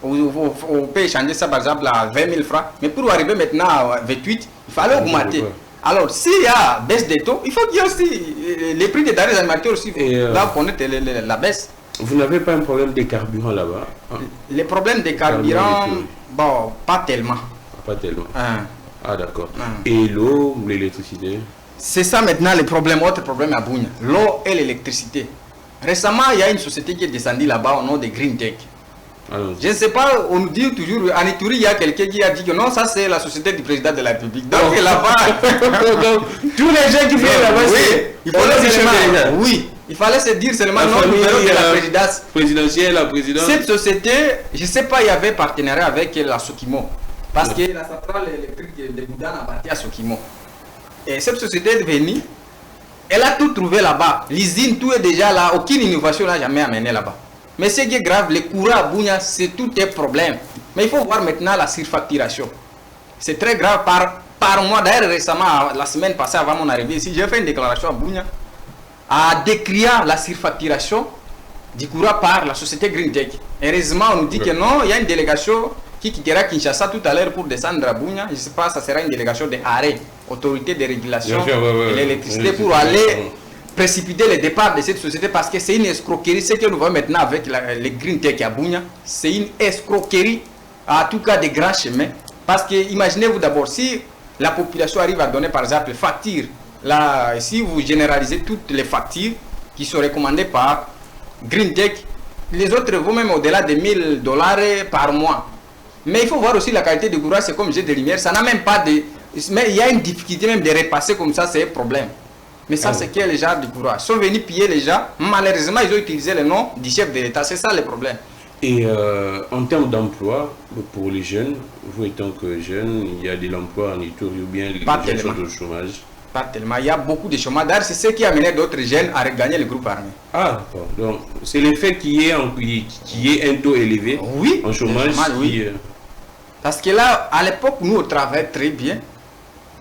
on peut échanger ça par exemple à 20 000 francs. Mais pour arriver maintenant à 28, il fallait augmenter. Alors, s'il y a baisse des taux, il faut qu'il y ait aussi les prix des denrées alimentaires aussi. Là, vous connaissez la baisse. Vous n'avez pas un problème de carburant là-bas? Les problèmes de carburant, bon, pas tellement. Pas tellement. Ah, d'accord. Et l'eau, l'électricité? C'est ça maintenant le problème, autre problème à Bunia. L'eau et l'électricité. Récemment, il y a une société qui est descendue là-bas au nom de Green Tech. Je ne sais pas, on nous dit toujours, à Nituri, il y a quelqu'un qui a dit que non, ça c'est la société du président de la République. Donc là-bas, tous les gens qui viennent là-bas, il fallait seulement, il fallait se dire seulement non, numéro de la présidence présidentielle, la présidence. Cette société, je ne sais pas, il y avait partenariat avec la Sokimo. Parce que la centrale électrique de Boudan a bâti à Sokimo. Et cette société est venue, elle a tout trouvé là-bas. L'usine, tout est déjà là, aucune innovation n'a jamais amené là-bas. Mais ce qui est grave, le courant à Bunia, c'est tout un problème. Mais il faut voir maintenant la surfacturation. C'est très grave par mois. D'ailleurs, récemment, la semaine passée, avant mon arrivée ici, j'ai fait une déclaration à Bunia à décrire la surfacturation du courant par la société Green Tech. Heureusement, on nous dit que non, il y a une délégation qui quittera Kinshasa tout à l'heure pour descendre à Bunia. Je ne sais pas, ça sera une délégation de ARE, Autorité de régulation de l'électricité, pour aller précipiter le départ de cette société, parce que c'est une escroquerie. Ce que nous voyons maintenant avec les Green Tech à Bunia, c'est une escroquerie, en tout cas de grands chemins. Parce que imaginez-vous d'abord, si la population arrive à donner par exemple les factures, là, si vous généralisez toutes les factures qui sont recommandées par Green Tech, les autres vont même au-delà de 1 000 $ par mois. Mais il faut voir aussi la qualité du courant, c'est comme jet de lumière, ça n'a même pas de... Mais il y a une difficulté même de repasser comme ça, c'est un problème. Mais ça, c'est que les gens du courage sont venus piller les gens. Malheureusement, ils ont utilisé le nom du chef de l'État. C'est ça le problème. Et en termes d'emploi, pour les jeunes, vous étant que jeune, il y a de l'emploi en Ituri ou bien les gens de chômage? Pas tellement. Il y a beaucoup de chômage. D'ailleurs, c'est ce qui a amené d'autres jeunes à regagner le groupe armé. Ah, d'accord. Donc, c'est le fait qu'il y ait un taux élevé en chômage. Parce que là, à l'époque, nous, on travaillait très bien.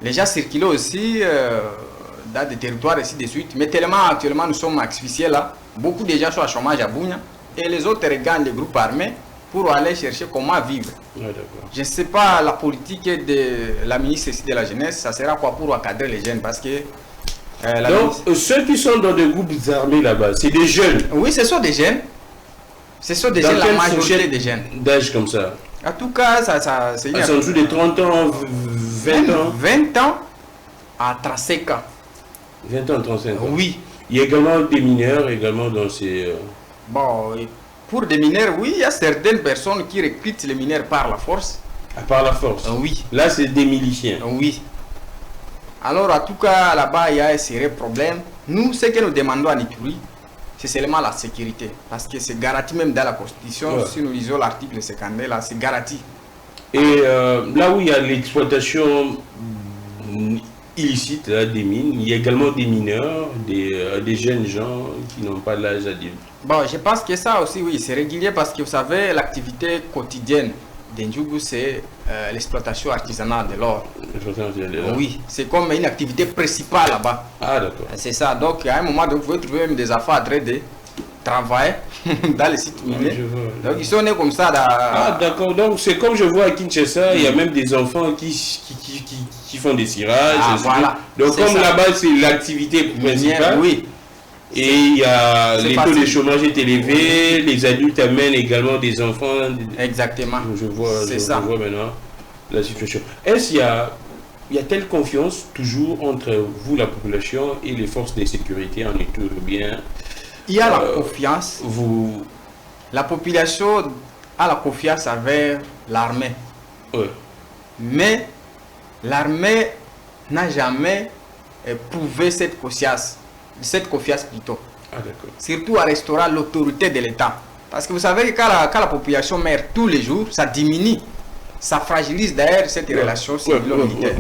Les gens circulaient aussi dans des territoires ainsi de suite. Mais tellement actuellement nous sommes asphyxiés là, beaucoup de gens sont à chômage à Bunia et les autres regagnent les groupes armés pour aller chercher comment vivre. Ouais, je ne sais pas la politique de la ministre ici de la jeunesse, ça sera quoi pour encadrer les jeunes parce que... Donc ceux qui sont dans des groupes armés là-bas, c'est des jeunes? Oui, ce sont des jeunes. Ce sont des jeunes, la majorité des jeunes. D'âge comme ça? En tout cas, c'est une... C'est en dessous de 30 ans, 20 ans? 20 ans à 35 ans. 20 ans, 35 ans? Oui. Il y a également des mineurs également dans ces... Bon, pour des mineurs, oui, il y a certaines personnes qui recrutent les mineurs par la force. Par la force? Oui. Là, c'est des miliciens? Oui. Alors, en tout cas, là-bas, il y a un sérieux problème. Nous, ce que nous demandons à Ituri, c'est seulement la sécurité. Parce que c'est garanti même dans la Constitution. Ouais. Si nous lisons l'article 52, là, c'est garanti. Et là où il y a l'exploitation illicite là, des mines, il y a également des mineurs, des jeunes gens qui n'ont pas l'âge adulte. Bon, je pense que ça aussi, oui, c'est régulier parce que vous savez, l'activité quotidienne d'Indjougou, c'est l'exploitation artisanale de l'or. Oui, c'est comme une activité principale là-bas. Ah, d'accord. C'est ça. Donc, à un moment, vous pouvez trouver même des affaires de travail dans les sites miniers. Donc, ils sont nés comme ça. Ah, d'accord. Donc, c'est comme je vois à Kinshasa, il y a même des enfants qui font des cirages. Ah, voilà. Donc, comme là-bas, c'est l'activité principale. Oui. Et il y a les taux de chômage est élevé, les adultes amènent également des enfants. Exactement. Je vois maintenant la situation. Est-ce qu'il y a telle confiance toujours entre vous, la population, et les forces de sécurité en Ituri bien? Il y a la confiance. La population a la confiance avec l'armée. Ouais. Mais l'armée n'a jamais prouvé cette confiance. Cette confiance plutôt. Ah, d'accord. Surtout en restaurant l'autorité de l'État. Parce que vous savez que quand la population meurt tous les jours, ça diminue. Ça fragilise d'ailleurs cette relation civilo-militaire.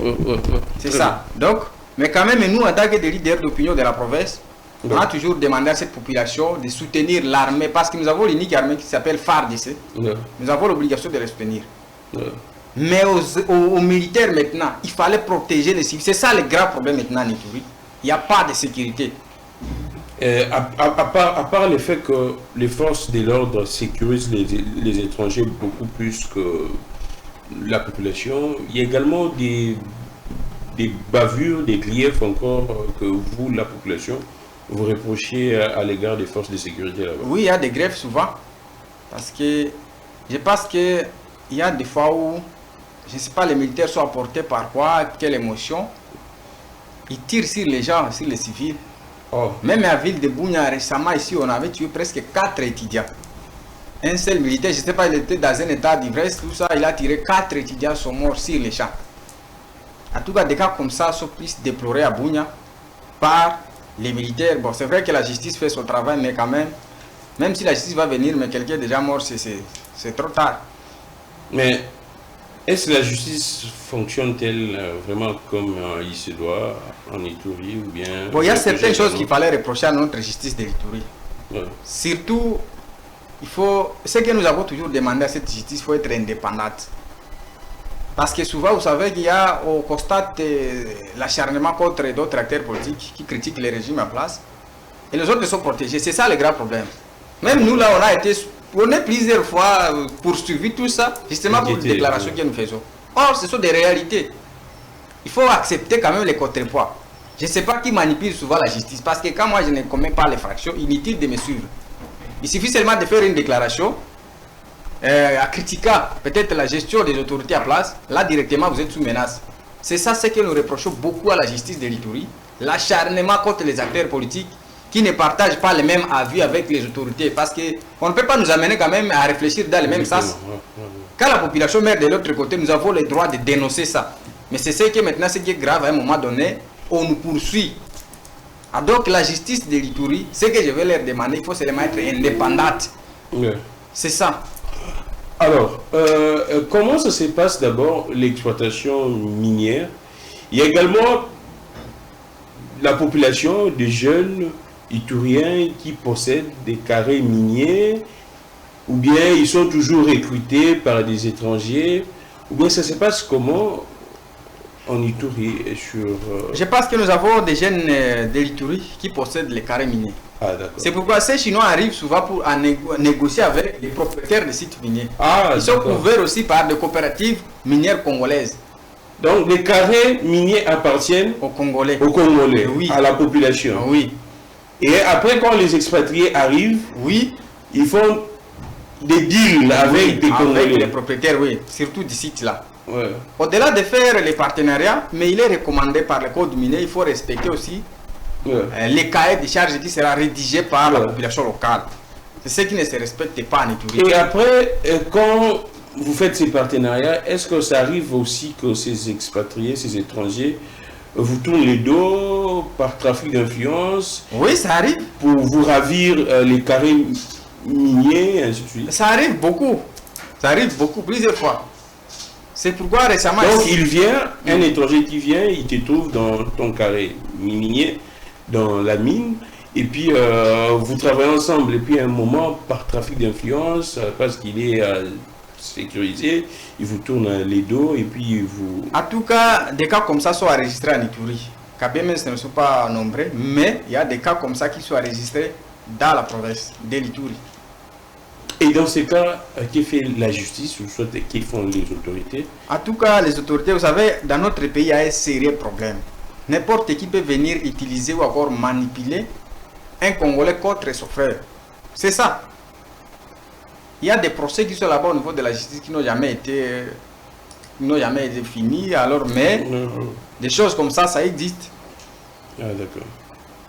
C'est ça. Donc, mais quand même, nous, en tant que leaders d'opinion de la province, on a toujours demandé à cette population de soutenir l'armée. Parce que nous avons l'unique armée qui s'appelle FARDC. Nous avons l'obligation de les soutenir. Mais aux militaires maintenant, il fallait protéger les civils. C'est ça le grand problème maintenant en Ituri. Il n'y a pas de sécurité. À part le fait que les forces de l'ordre sécurisent les étrangers beaucoup plus que la population, il y a également des bavures, des griefs encore que vous, la population, vous reprochez à l'égard des forces de sécurité là-bas. Oui, il y a des griefs souvent. Parce que je pense qu'il y a des fois où, je ne sais pas, les militaires sont apportés par quoi, quelle émotion. Ils tirent sur les gens, sur les civils. Oh. Même à la ville de Bunia, récemment, ici, on avait tué presque 4 étudiants. Un seul militaire, je ne sais pas, il était dans un état d'ivresse, tout ça, il a tiré 4 étudiants sont morts sur les champs. En tout cas, des cas comme ça sont plus déplorés à Bunia par les militaires. Bon, c'est vrai que la justice fait son travail, mais quand même si la justice va venir, mais quelqu'un est déjà mort, c'est trop tard. Mais est-ce que la justice fonctionne-t-elle vraiment comme il se doit en Ituri ou bien... Bon, il y a certaines choses qu'il fallait reprocher à notre justice de l'Ituri. Ouais. Surtout, ce que nous avons toujours demandé à cette justice, il faut être indépendante. Parce que souvent, vous savez on constate l'acharnement contre d'autres acteurs politiques qui critiquent les régimes en place. Et les autres sont protégés. C'est ça le grand problème. Même nous, là, on est plusieurs fois poursuivis tout ça, justement pour les déclarations que nous faisons. Or, ce sont des réalités. Il faut accepter quand même les contrepoids. Je ne sais pas qui manipule souvent la justice, parce que quand moi je ne commets pas les fractions, inutile de me suivre. Il suffit seulement de faire une déclaration, à critiquer peut-être la gestion des autorités à place, là directement vous êtes sous menace. C'est ça ce que nous reprochons beaucoup à la justice de l'Ituri, l'acharnement contre les acteurs politiques qui ne partagent pas les mêmes avis avec les autorités, parce qu'on ne peut pas nous amener quand même à réfléchir dans le même sens. Quand la population meurt de l'autre côté, nous avons le droit de dénoncer ça. Mais c'est ce que maintenant, ce qui est grave, à un moment donné, on nous poursuit. Ah, donc la justice de l'Ituri, ce que je vais leur demander, il faut seulement être indépendante. Ouais. C'est ça. Alors, comment ça se passe d'abord l'exploitation minière? Il y a également la population de jeunes Ituriens qui possèdent des carrés miniers, ou bien ils sont toujours recrutés par des étrangers, ou bien ça se passe comment? en Ituri et sur... Je pense que nous avons des jeunes de l'Ituri qui possèdent les carrés miniers. Ah, d'accord. C'est pourquoi ces Chinois arrivent souvent pour négocier avec les propriétaires des sites miniers. Ah, ils sont couverts aussi par des coopératives minières congolaises. Donc les carrés miniers appartiennent aux Congolais, oui, à la population. Oui. Et après, quand les expatriés arrivent, oui, ils font des deals avec des Congolais. Avec les propriétaires, oui, surtout du site là. Ouais. Au-delà de faire les partenariats, mais il est recommandé par le code minier, il faut respecter aussi les cahiers de charges qui sera rédigé par la population locale. C'est ce qui ne se respecte pas en Ituri. Et après, quand vous faites ces partenariats, est-ce que ça arrive aussi que ces expatriés, ces étrangers, vous tournent les dos par trafic d'influence? Oui, ça arrive. Pour vous ravir les carrés miniers, ainsi de suite. Ça arrive beaucoup. Ça arrive beaucoup, plusieurs fois. C'est pourquoi récemment... Donc il vient, un étranger qui vient, il te trouve dans ton carré minier, dans la mine, et puis vous travaillez ensemble, et puis à un moment, par trafic d'influence, parce qu'il est sécurisé, il vous tourne les dos, et puis vous... En tout cas, des cas comme ça sont enregistrés en Ituri. KBM, ce ne sont pas nombreux, mais il y a des cas comme ça qui sont enregistrés dans la province de l'Ituri. Et dans ces cas, que fait la justice ou soit que font les autorités? En tout cas, les autorités, vous savez, dans notre pays, il y a un sérieux problème. N'importe qui peut venir utiliser ou encore manipuler un Congolais contre son frère. C'est ça. Il y a des procès qui sont là-bas au niveau de la justice qui n'ont jamais été finis. Alors, mais des choses comme ça existe. Ah, d'accord.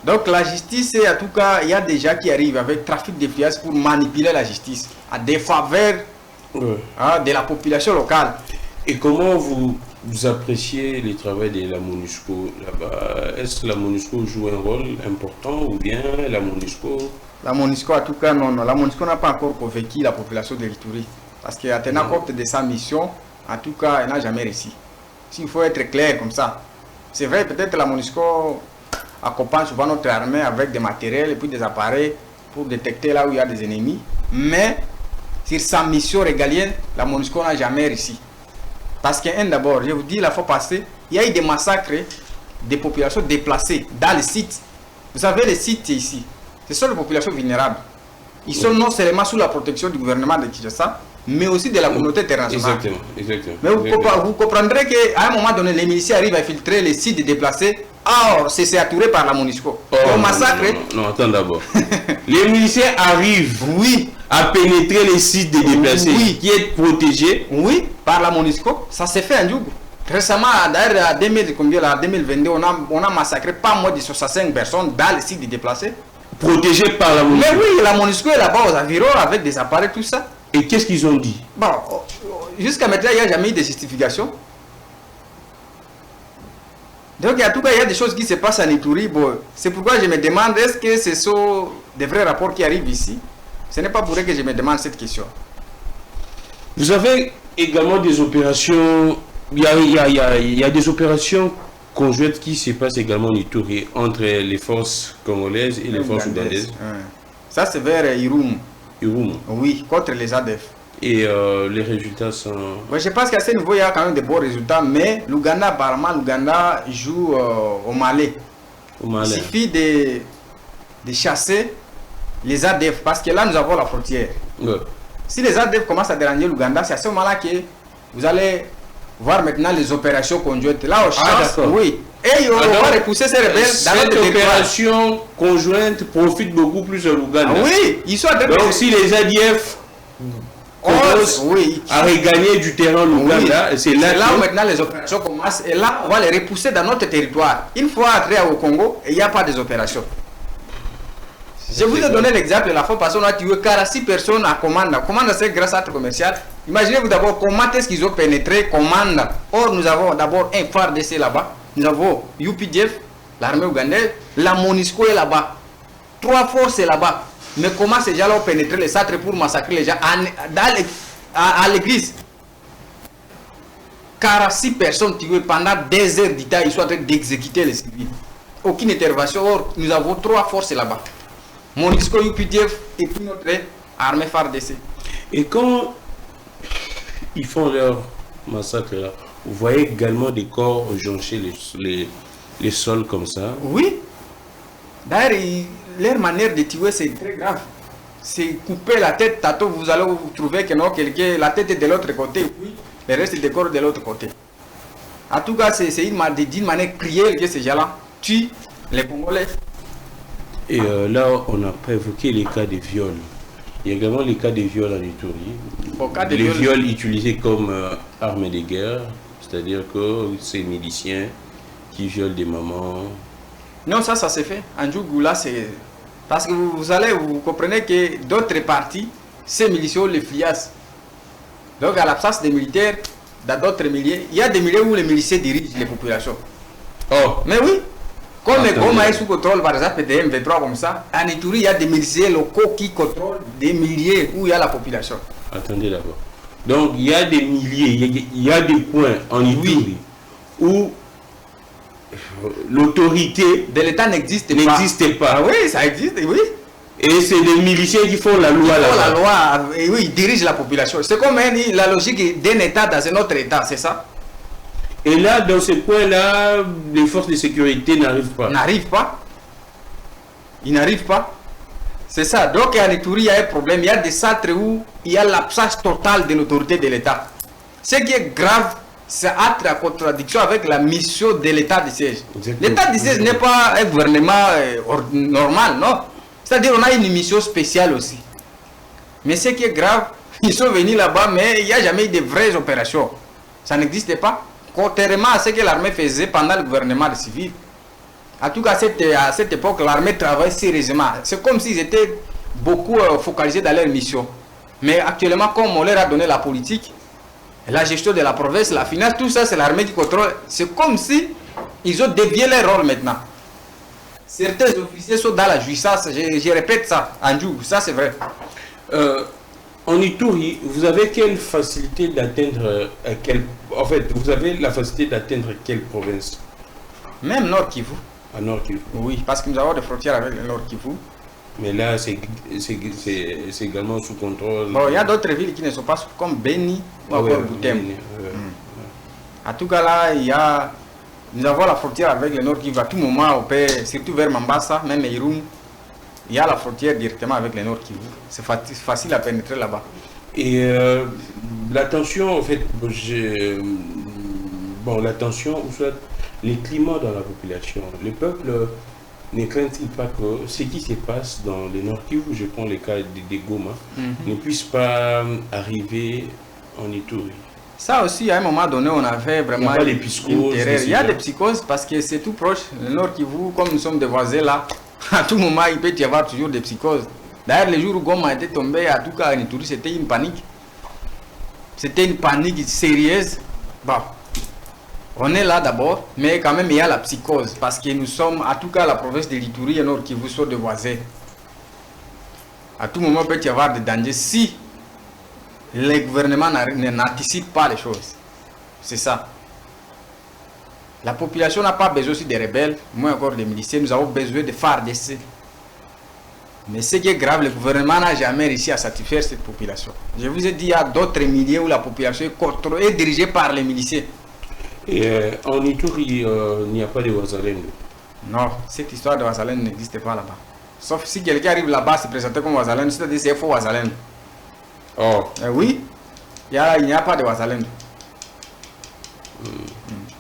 Donc la justice, en tout cas, il y a des gens qui arrivent avec trafic d'influence pour manipuler la justice à des faveurs de la population locale. Et comment vous appréciez le travail de la MONUSCO là-bas? Est-ce que la MONUSCO joue un rôle important ou bien la MONUSCO? La MONUSCO, en tout cas, non. La MONUSCO n'a pas encore convaincu la population de l'Ituri. Parce qu'en tenant compte de sa mission, en tout cas, elle n'a jamais réussi. S'il faut être clair comme ça. C'est vrai, peut-être la MONUSCO accompagne souvent notre armée avec des matériels et puis des appareils pour détecter là où il y a des ennemis. Mais sur sa mission régalienne, la MONUSCO n'a jamais réussi. Parce que, d'abord, je vous dis, la fois passée, il y a eu des massacres des populations déplacées dans les sites. Vous savez, les sites ici, ce sont les populations vulnérables. Ils sont non seulement sous la protection du gouvernement de Kinshasa, mais aussi de la communauté internationale. Exactement. Mais vous comprendrez qu'à un moment donné, les miliciens arrivent à filtrer les sites déplacés. Or, c'est saturé par la MONUSCO. Au massacre. Non, attends d'abord. Les miliciens arrivent à pénétrer les sites des déplacés qui est protégés. Oui, par la MONUSCO. Ça s'est fait en Djougou. Récemment, d'ailleurs, en 2022, on a massacré pas moins de 65 personnes dans les sites des déplacés. Protégés par la MONUSCO. Mais oui, la MONUSCO est là-bas aux environs avec des appareils, tout ça. Et qu'est-ce qu'ils ont dit? Bon, jusqu'à maintenant, il n'y a jamais eu de justification. Donc, en tout cas, il y a des choses qui se passent en Ituri. Bon, c'est pourquoi je me demande, est-ce que ce sont des vrais rapports qui arrivent ici? Ce n'est pas pour rien que je me demande cette question. Vous avez également des opérations, il y a des opérations conjointes qui se passent également en Ituri entre les forces congolaises et les forces ougandaises. Ça, c'est vers Irumu. Irumu. Oui, contre les ADF. Et les résultats sont... Ouais, je pense qu'à ce niveau, il y a quand même de bons résultats, mais l'Ouganda, apparemment, l'Ouganda joue au Mali. Il suffit de chasser les ADF, parce que là, nous avons la frontière. Ouais. Si les ADF commencent à déranger l'Ouganda, c'est à ce moment-là que vous allez voir maintenant les opérations conjointes. Là, on chasse, oui. Et on va repousser ces rebelles dans notre territoire. Cette opération conjointe profite beaucoup plus à l'Ouganda. Oui, ils sont... Donc, si les ADF... à regagner du terrain l'Ouganda, c'est là où maintenant les opérations commencent et là on va les repousser dans notre territoire. Une fois entré au Congo, il n'y a pas des opérations. Je vous ai donné l'exemple la fois passée, on a tué 46 personnes à Komanda. Komanda, c'est grâce à notre commercial. Imaginez-vous d'abord comment est-ce qu'ils ont pénétré Komanda. Or, nous avons d'abord un FARDC là-bas, nous avons UPDF, l'armée ougandaise, la MONUSCO est là-bas, 3 forces là-bas. Mais comment ces gens-là ont pénétré les centres pour massacrer les gens à l'église? 46 personnes tuées pendant des heures d'État, ils sont en train d'exécuter les civils. Aucune intervention. Or, nous avons 3 forces là-bas. MONUSCO, UPDF et puis notre armée FARDC. Et quand ils font leur massacre là, vous voyez également des corps joncher les sols comme ça. Oui. D'ailleurs, leur manière de tuer, c'est très grave. C'est couper la tête, tantôt vous allez vous trouver que non, la tête est de l'autre côté, oui, le reste des corps de l'autre côté. En tout cas, c'est d'une manière cruelle que ces gens-là tuent les Congolais. Et là, on n'a pas évoqué les cas de viol. Il y a également les cas de viol en Ituri. Les viols utilisés comme armes de guerre, c'est-à-dire que c'est miliciens qui violent des mamans. Non, ça se fait. En Djougou, là, c'est... Parce que vous comprenez que d'autres partis, ces miliciens les fliassent. Donc, à l'absence des militaires, dans d'autres milieux, il y a des milieux où les miliciens dirigent les populations. Oh! Mais oui! Comme les Goma est sous contrôle, par exemple, des M23 comme ça, en Ituri, il y a des miliciens locaux qui contrôlent des milliers où il y a la population. Attendez d'abord. Donc, il y a des milliers, il y a des points en Ituri où l'autorité de l'État n'existe pas. Ah oui, ça existe, oui. Et c'est les miliciens qui font la loi là-bas. La loi, et oui, ils dirigent la population. C'est comme la logique d'un État dans un autre État, c'est ça? Et là, dans ce point-là, les forces de sécurité n'arrivent pas. Ils n'arrivent pas. C'est ça. Donc, en Ituri, il y a un problème. Il y a des centres où il y a l'absence totale de l'autorité de l'État. Ce qui est grave, c'est entre en contradiction avec la mission de l'État de siège. L'État de siège n'est pas un gouvernement normal, non. C'est-à-dire qu'on a une mission spéciale aussi. Mais ce qui est grave, ils sont venus là-bas, mais il n'y a jamais eu de vraies opérations. Ça n'existe pas. Contrairement à ce que l'armée faisait pendant le gouvernement de civil. En tout cas, à cette époque, l'armée travaillait sérieusement. C'est comme s'ils étaient beaucoup focalisés dans leur mission. Mais actuellement, comme on leur a donné la politique, la gestion de la province, la finance, tout ça, c'est l'armée qui contrôle. C'est comme si ils ont dévié leur rôle maintenant. Certains officiers sont dans la jouissance. Je répète ça, Andjou, ça c'est vrai. En Ituri, vous avez quelle facilité d'atteindre en fait, vous avez la facilité d'atteindre quelle province? Même Nord Kivu. À Nord Kivu. Oui, parce que nous avons des frontières avec le Nord Kivu. Mais là, c'est également sous contrôle. Bon, il y a d'autres villes qui ne sont pas comme Beni ou encore Butembo. En tout cas, là, nous avons la frontière avec le Nord Kivu. À tout moment, on peut, surtout vers Mambasa, même Irum, il y a la frontière directement avec le Nord Kivu. C'est facile à pénétrer là-bas. Et la tension, en fait, la tension, ou soit les climats dans la population, le peuple ne craint-il pas que ce qui se passe dans le Nord Kivu, je prends le cas de Goma, ne puisse pas arriver en Ituri? Ça aussi, à un moment donné, on avait vraiment une terreur. Il y a des psychoses parce que c'est tout proche. Le Nord Kivu, comme nous sommes des voisins là, à tout moment, il peut y avoir toujours des psychoses. D'ailleurs, le jour où Goma était tombé, en tout cas en Ituri, c'était une panique. C'était une panique sérieuse. Bon, on est là d'abord, mais quand même, il y a la psychose. Parce que nous sommes, en tout cas, la province de l'Ituri et Nord Kivu sont des voisins. À tout moment, il peut y avoir des dangers si le gouvernement n'anticipe pas les choses. C'est ça. La population n'a pas besoin aussi des rebelles, moins encore des miliciens. Nous avons besoin de FARDC. Mais ce qui est grave, le gouvernement n'a jamais réussi à satisfaire cette population. Je vous ai dit, il y a d'autres milieux où la population est contrôlée et dirigée par les miliciens. Et en Ituri, il n'y a pas de Wazalendo? Non, cette histoire de Wazalendo n'existe pas là-bas. Sauf si quelqu'un arrive là-bas se présenter comme Wazalendo, c'est-à-dire c'est faux Wazalendo. Oh. Oui, il n'y a pas de Wazalendo.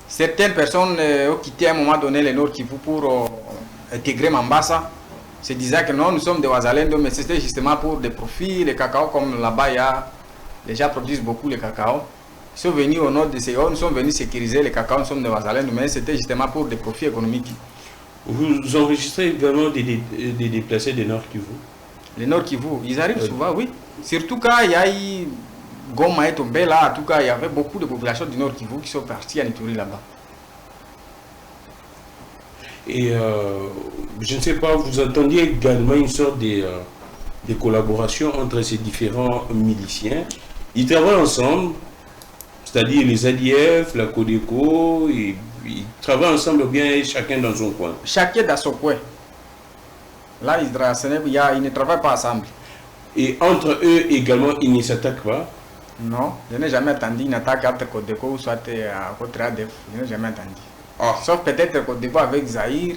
Certaines personnes ont quitté à un moment donné le Nord Kivu pour intégrer Mambasa. Se disaient que non, nous sommes des Wazalendo, mais c'était justement pour des profits. Le cacao, comme là-bas, les gens produisent beaucoup le cacao. Ils sont venus au nord de Séo, nous sommes venus sécuriser le cacao, nous sommes des Wazalendo, mais c'était justement pour des profits économiques. Vous enregistrez également des déplacés du Nord Kivu? Les Nord Kivu, ils arrivent souvent, oui. Surtout quand il y a eu Goma est tombé là, en tout cas, il y avait beaucoup de populations du Nord Kivu qui sont parties en Ituri là-bas. Et je ne sais pas, vous entendiez également une sorte de collaboration entre ces différents miliciens. Ils travaillent ensemble, c'est-à-dire les ADF, la Codeco, ils travaillent ensemble bien chacun dans son coin. Chacun dans son coin. Là, ils ne travaillent pas ensemble. Et entre eux également, ils ne s'attaquent pas? Non, je n'ai jamais entendu une attaque entre Codeco ou soit contre ADF. Je n'ai jamais entendu. Ah, Sauf peut-être Codeco avec Zahir.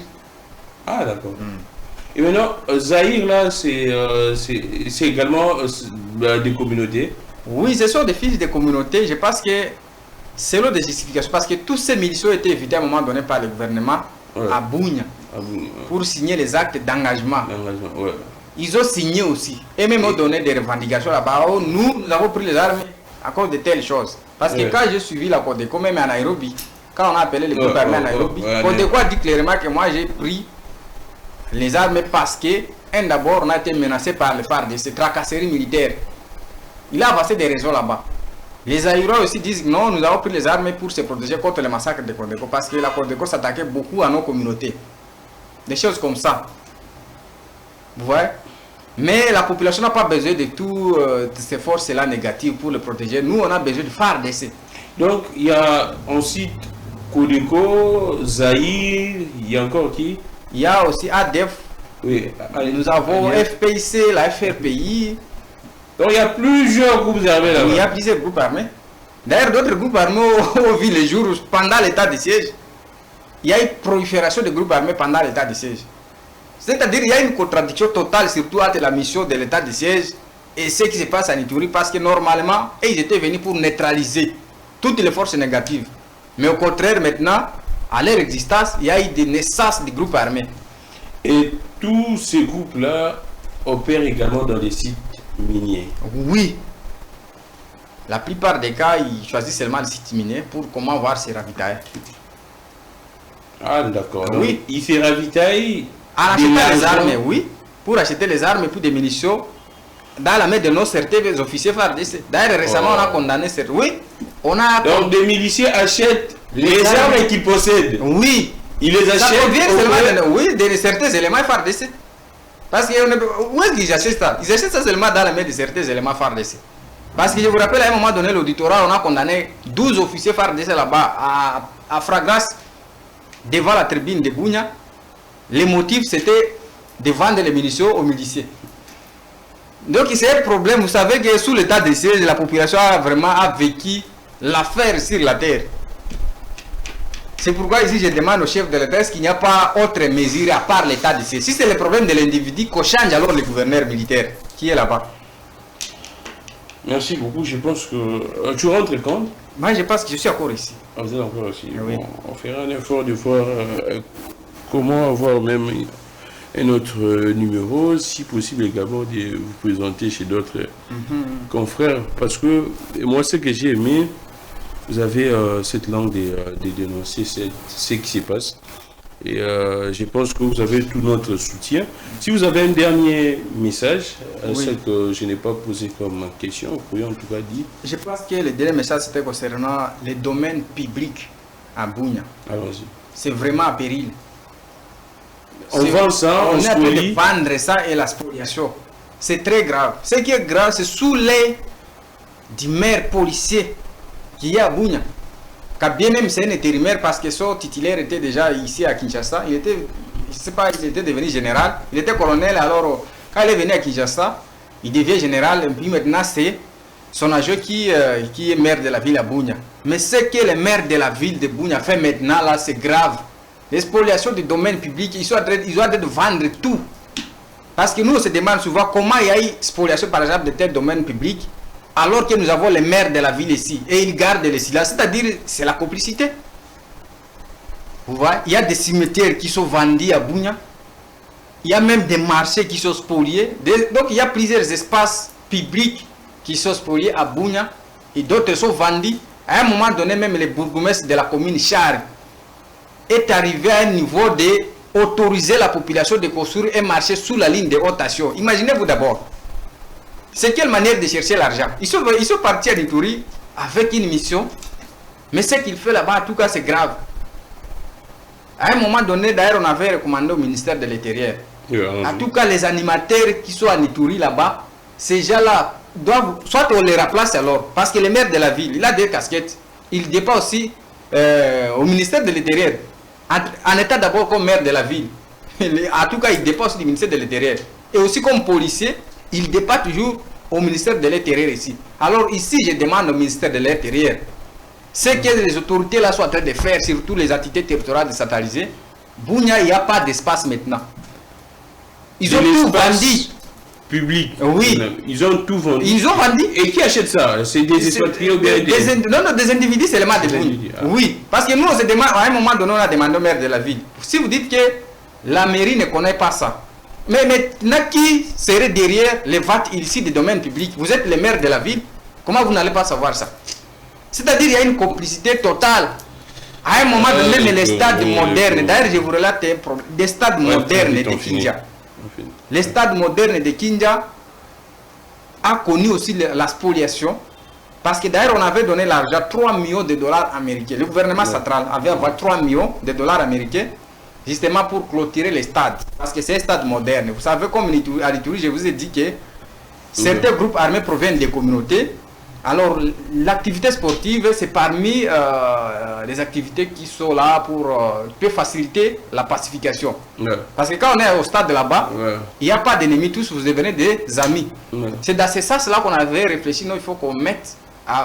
ah d'accord. Et maintenant, Zahir, là, c'est également des communautés. Oui, ce sont des fils de communautés. Je pense que c'est l'autre des justifications. Parce que tous ces miliciens ont été invités à un moment donné par le gouvernement à Bougne pour signer les actes d'engagement. Ouais. Ils ont signé aussi. Et même ont donné des revendications là-bas. Oh, nous avons pris les armes à cause de telles choses. Parce que quand j'ai suivi la Codeco, même à Nairobi, quand on a appelé les groupes armés à Nairobi, Codeco a dit clairement que moi j'ai pris les armes parce que, d'abord, on a été menacé par le FARDC, ces tracasseries militaires. Il a avancé des raisons là-bas. Les Aïrois aussi disent non, nous avons pris les armes pour se protéger contre le massacre de Codeco parce que la Codeco s'attaquait beaucoup à nos communautés. Des choses comme ça. Vous voyez? Mais la population n'a pas besoin de toutes ces forces-là négatives pour le protéger. Nous, on a besoin de FARDC. Donc, il y a ensuite Codeco, Zahir, il y a encore qui? Il y a aussi ADEF. Oui. Nous avons FPIC, la FRPI. Donc, il y a plusieurs groupes armés là-bas. Il y a plusieurs groupes armés. D'ailleurs, d'autres groupes armés ont vu les jours pendant l'état de siège. Il y a une prolifération de groupes armés pendant l'état de siège. C'est-à-dire qu'il y a une contradiction totale, surtout entre la mission de l'état de siège et ce qui se passe à Ituri, parce que normalement, ils étaient venus pour neutraliser toutes les forces négatives. Mais au contraire, maintenant, à leur existence, il y a eu des naissances de groupes armés. Et tous ces groupes-là opèrent également dans des sites miniers. Oui. La plupart des cas, ils choisissent seulement les sites miniers pour comment voir ces ravitailles. Ah, d'accord. Oui. Il fait ravitailler. En achetant les armes, oui. Pour acheter les armes et puis des munitions dans la main de nos certains officiers FARDC. D'ailleurs, récemment, on a condamné certains. Oui. On a... Donc, des miliciens achètent les armes qu'ils possèdent. Oui. Ils les achètent. Ça provient seulement oui, de certains éléments FARDC. Parce que où est-ce qu'ils achètent ça? Ils achètent ça seulement dans la main de certains éléments FARDC. Parce que je vous rappelle, à un moment donné, l'auditorat, on a condamné 12 officiers FARDC là-bas à Fragras devant la tribune de Bounya. Les motifs, c'était de vendre les munitions aux miliciens. Donc, c'est un problème. Vous savez que sous l'état de siège, la population a vraiment vécu l'affaire sur la terre. C'est pourquoi ici, je demande au chef de l'État, est-ce qu'il n'y a pas autre mesure à part l'état de siège? Si c'est le problème de l'individu, qu'on change alors le gouverneur militaire qui est là-bas. Merci beaucoup. Je pense que... tu rentres quand? Moi, je pense que je suis encore ici. Ah, vous êtes encore ici. Oui. Bon, on fera un effort de voir comment avoir même un autre numéro, si possible également de vous présenter chez d'autres confrères. Parce que moi, ce que j'ai aimé, vous avez cette langue de dénoncer ce qui se passe. Et je pense que vous avez tout notre soutien. Si vous avez un dernier message, celle que je n'ai pas posé comme question, vous pouvez en tout cas dire. Je pense que le dernier message, c'était concernant les domaines publics à Bounya. Allons-y. C'est vraiment à péril. On vend ça, on est en train de vendre ça et la spoliation. C'est très grave. Ce qui est grave, c'est sous les du maire policier qui est à Bounya. Quand bien même c'est un intérimaire parce que son titulaire était déjà ici à Kinshasa. Il était, je sais pas, il était devenu général. Il était colonel, alors quand il est venu à Kinshasa, il devient général. Et puis maintenant c'est son adjoint qui est maire de la ville à Bounya. Mais ce que le maire de la ville de Bounya fait maintenant là, c'est grave. L'expoliation du domaine public, ils ont en train de vendre tout. Parce que nous on se demande souvent comment il y a eu spoliation par exemple de tel domaine public, alors que nous avons les maires de la ville ici, et ils gardent le silence, c'est-à-dire c'est la complicité. Vous voyez, il y a des cimetières qui sont vendus à Bounya, il y a même des marchés qui sont spoliés, donc il y a plusieurs espaces publics qui sont spoliés à Bounya, et d'autres sont vendus. À un moment donné, même le bourgmestre de la commune Char est arrivé à un niveau de autoriser la population de construire un marché sous la ligne de haute tension. Imaginez-vous d'abord. C'est quelle manière de chercher l'argent? Ils sont partis à Ituri avec une mission, mais ce qu'il fait là-bas, en tout cas, c'est grave. À un moment donné, d'ailleurs, on avait recommandé au ministère de l'Intérieur. En tout cas, les animateurs qui sont à Ituri là-bas, ces gens-là doivent, soit on les remplace alors, parce que le maire de la ville, il a des casquettes, il dépend aussi au ministère de l'Intérieur, en état d'abord comme maire de la ville. En tout cas, il dépend aussi du ministère de l'Intérieur. Et aussi comme policier, il dépend toujours au ministère de l'Intérieur ici. Alors ici, je demande au ministère de l'Intérieur, ce que les autorités là sont en train de faire, surtout les entités territoriales décentralisées, Bunia, il n'y a pas d'espace maintenant. Ils ont tout vendu. Public. Oui. Ils ont tout vendu. Ils ont vendu. Et qui achète ça? C'est des expatriés ou bien des individus seulement de Bunia. Oui. Parce que nous, on se demande, à un moment donné, on a demandé au maire de la ville. Si vous dites que la mairie ne connaît pas ça, mais maintenant, qui serait derrière les ventes ici des domaines publics? Vous êtes le maire de la ville. Comment vous n'allez pas savoir ça? C'est-à-dire qu'il y a une complicité totale. À un moment donné, même les stades modernes, d'ailleurs, je vous relate un problème, des stades modernes de Kindia. Les stades modernes de Kindia a connu aussi la spoliation. Parce que d'ailleurs, on avait donné l'argent, 3 millions de dollars américains. Le gouvernement central avait envoyé 3 millions de dollars américains justement pour clôturer les stades. Parce que c'est un stade moderne. Vous savez, comme à l'Ituri, je vous ai dit que certains groupes armés proviennent des communautés. Alors, l'activité sportive, c'est parmi les activités qui sont là pour peut faciliter la pacification. Parce que quand on est au stade là-bas, il n'y a pas d'ennemis, tous vous devenez des amis. C'est dans ce sens-là qu'on avait réfléchi, non, il faut qu'on mette,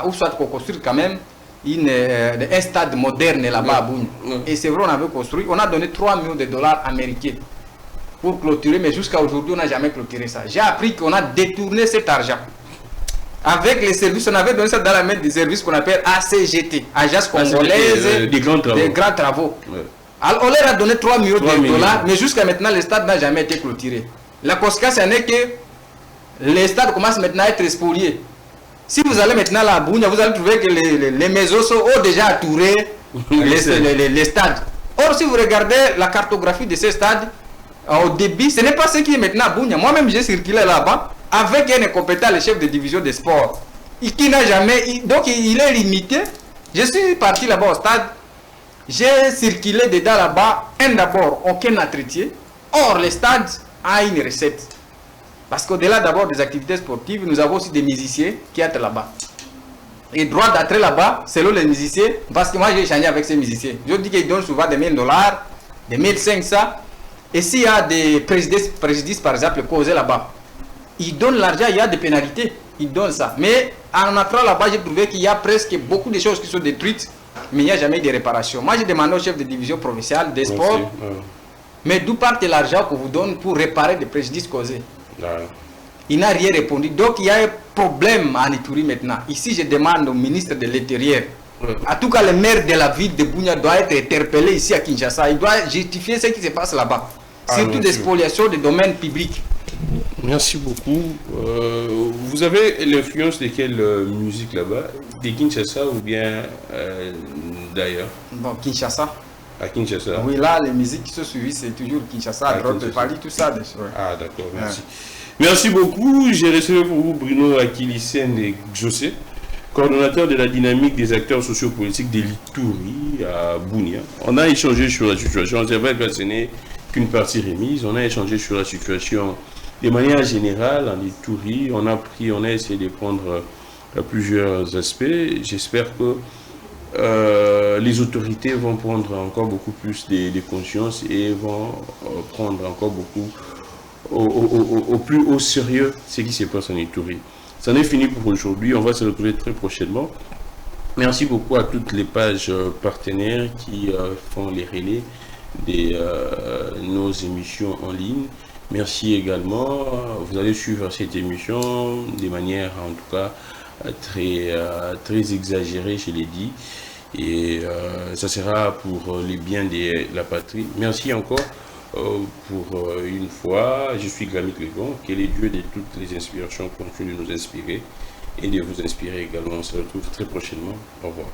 ou soit qu'on construise quand même un stade moderne là-bas à Boune. Et c'est vrai, on avait construit, on a donné 3 millions de dollars américains pour clôturer, mais jusqu'à aujourd'hui, on n'a jamais clôturé ça. J'ai appris qu'on a détourné cet argent. Avec les services, on avait donné ça dans la main des services qu'on appelle ACGT, Agence Congolaise des grands travaux. Alors, on leur a donné 3 millions de dollars, mais jusqu'à maintenant, le stade n'a jamais été clôturé. La conséquence, c'est que les stades commencent maintenant à être spoliés. Si vous allez maintenant là à Bunia, vous allez trouver que les maisons ont déjà entouré les stades. Or, si vous regardez la cartographie de ces stades, au débit, ce n'est pas ce qui est maintenant à Bunia. Moi-même, j'ai circulé là-bas avec un incompétent, le chef de division des sports. Qui n'a jamais... Donc, il est limité. Je suis parti là-bas au stade. J'ai circulé dedans là-bas. D'abord, aucun entretien. Or, le stade a une recette. Parce qu'au-delà d'abord des activités sportives, nous avons aussi des musiciens qui entrent là-bas. Et droit d'entrer là-bas, selon les musiciens, parce que moi j'ai échangé avec ces musiciens. Je dis qu'ils donnent souvent des $1000, des 1500. Et s'il y a des préjudices par exemple, causés là-bas, ils donnent l'argent, il y a des pénalités, ils donnent ça. Mais en entrant là-bas, j'ai trouvé qu'il y a presque beaucoup de choses qui sont détruites, mais il n'y a jamais eu de réparation. Moi j'ai demandé au chef de division provinciale des sports, mais d'où part l'argent qu'on vous donne pour réparer des préjudices causés? Il n'a rien répondu. Donc il y a un problème en Ituri maintenant. Ici, je demande au ministre de l'Intérieur, en tout cas le maire de la ville de Bunia doit être interpellé ici à Kinshasa. Il doit justifier ce qui se passe là-bas. Surtout des spoliations des domaines publics. Merci beaucoup. Vous avez l'influence de quelle musique là-bas? De Kinshasa ou bien d'ailleurs? Bon, Kinshasa. À Kinshasa? Oui, là, les musiques qui sont suivies, c'est toujours Kinshasa, Droite de Paris, tout ça. Ah, d'accord, merci. Merci beaucoup. J'ai reçu pour vous Bruno Akilisen et José, coordonnateur de la dynamique des acteurs sociopolitiques de l'Ituri à Bunia. On a échangé sur la situation. C'est vrai que ce n'est qu'une partie remise. On a échangé sur la situation de manière générale en Ituri. On a essayé de prendre plusieurs aspects. J'espère que les autorités vont prendre encore beaucoup plus de conscience et vont prendre encore beaucoup au plus haut sérieux ce qui se passe en Ituri. C'en est fini pour aujourd'hui. On va se retrouver très prochainement. Merci beaucoup à toutes les pages partenaires qui font les relais de nos émissions en ligne. Merci également. Vous allez suivre cette émission de manière en tout cas très exagérée, je l'ai dit. Et ça sera pour le bien de la patrie. Merci encore pour une fois. Je suis Glamik Legon. Que les dieux de toutes les inspirations continuent de nous inspirer et de vous inspirer également. On se retrouve très prochainement. Au revoir.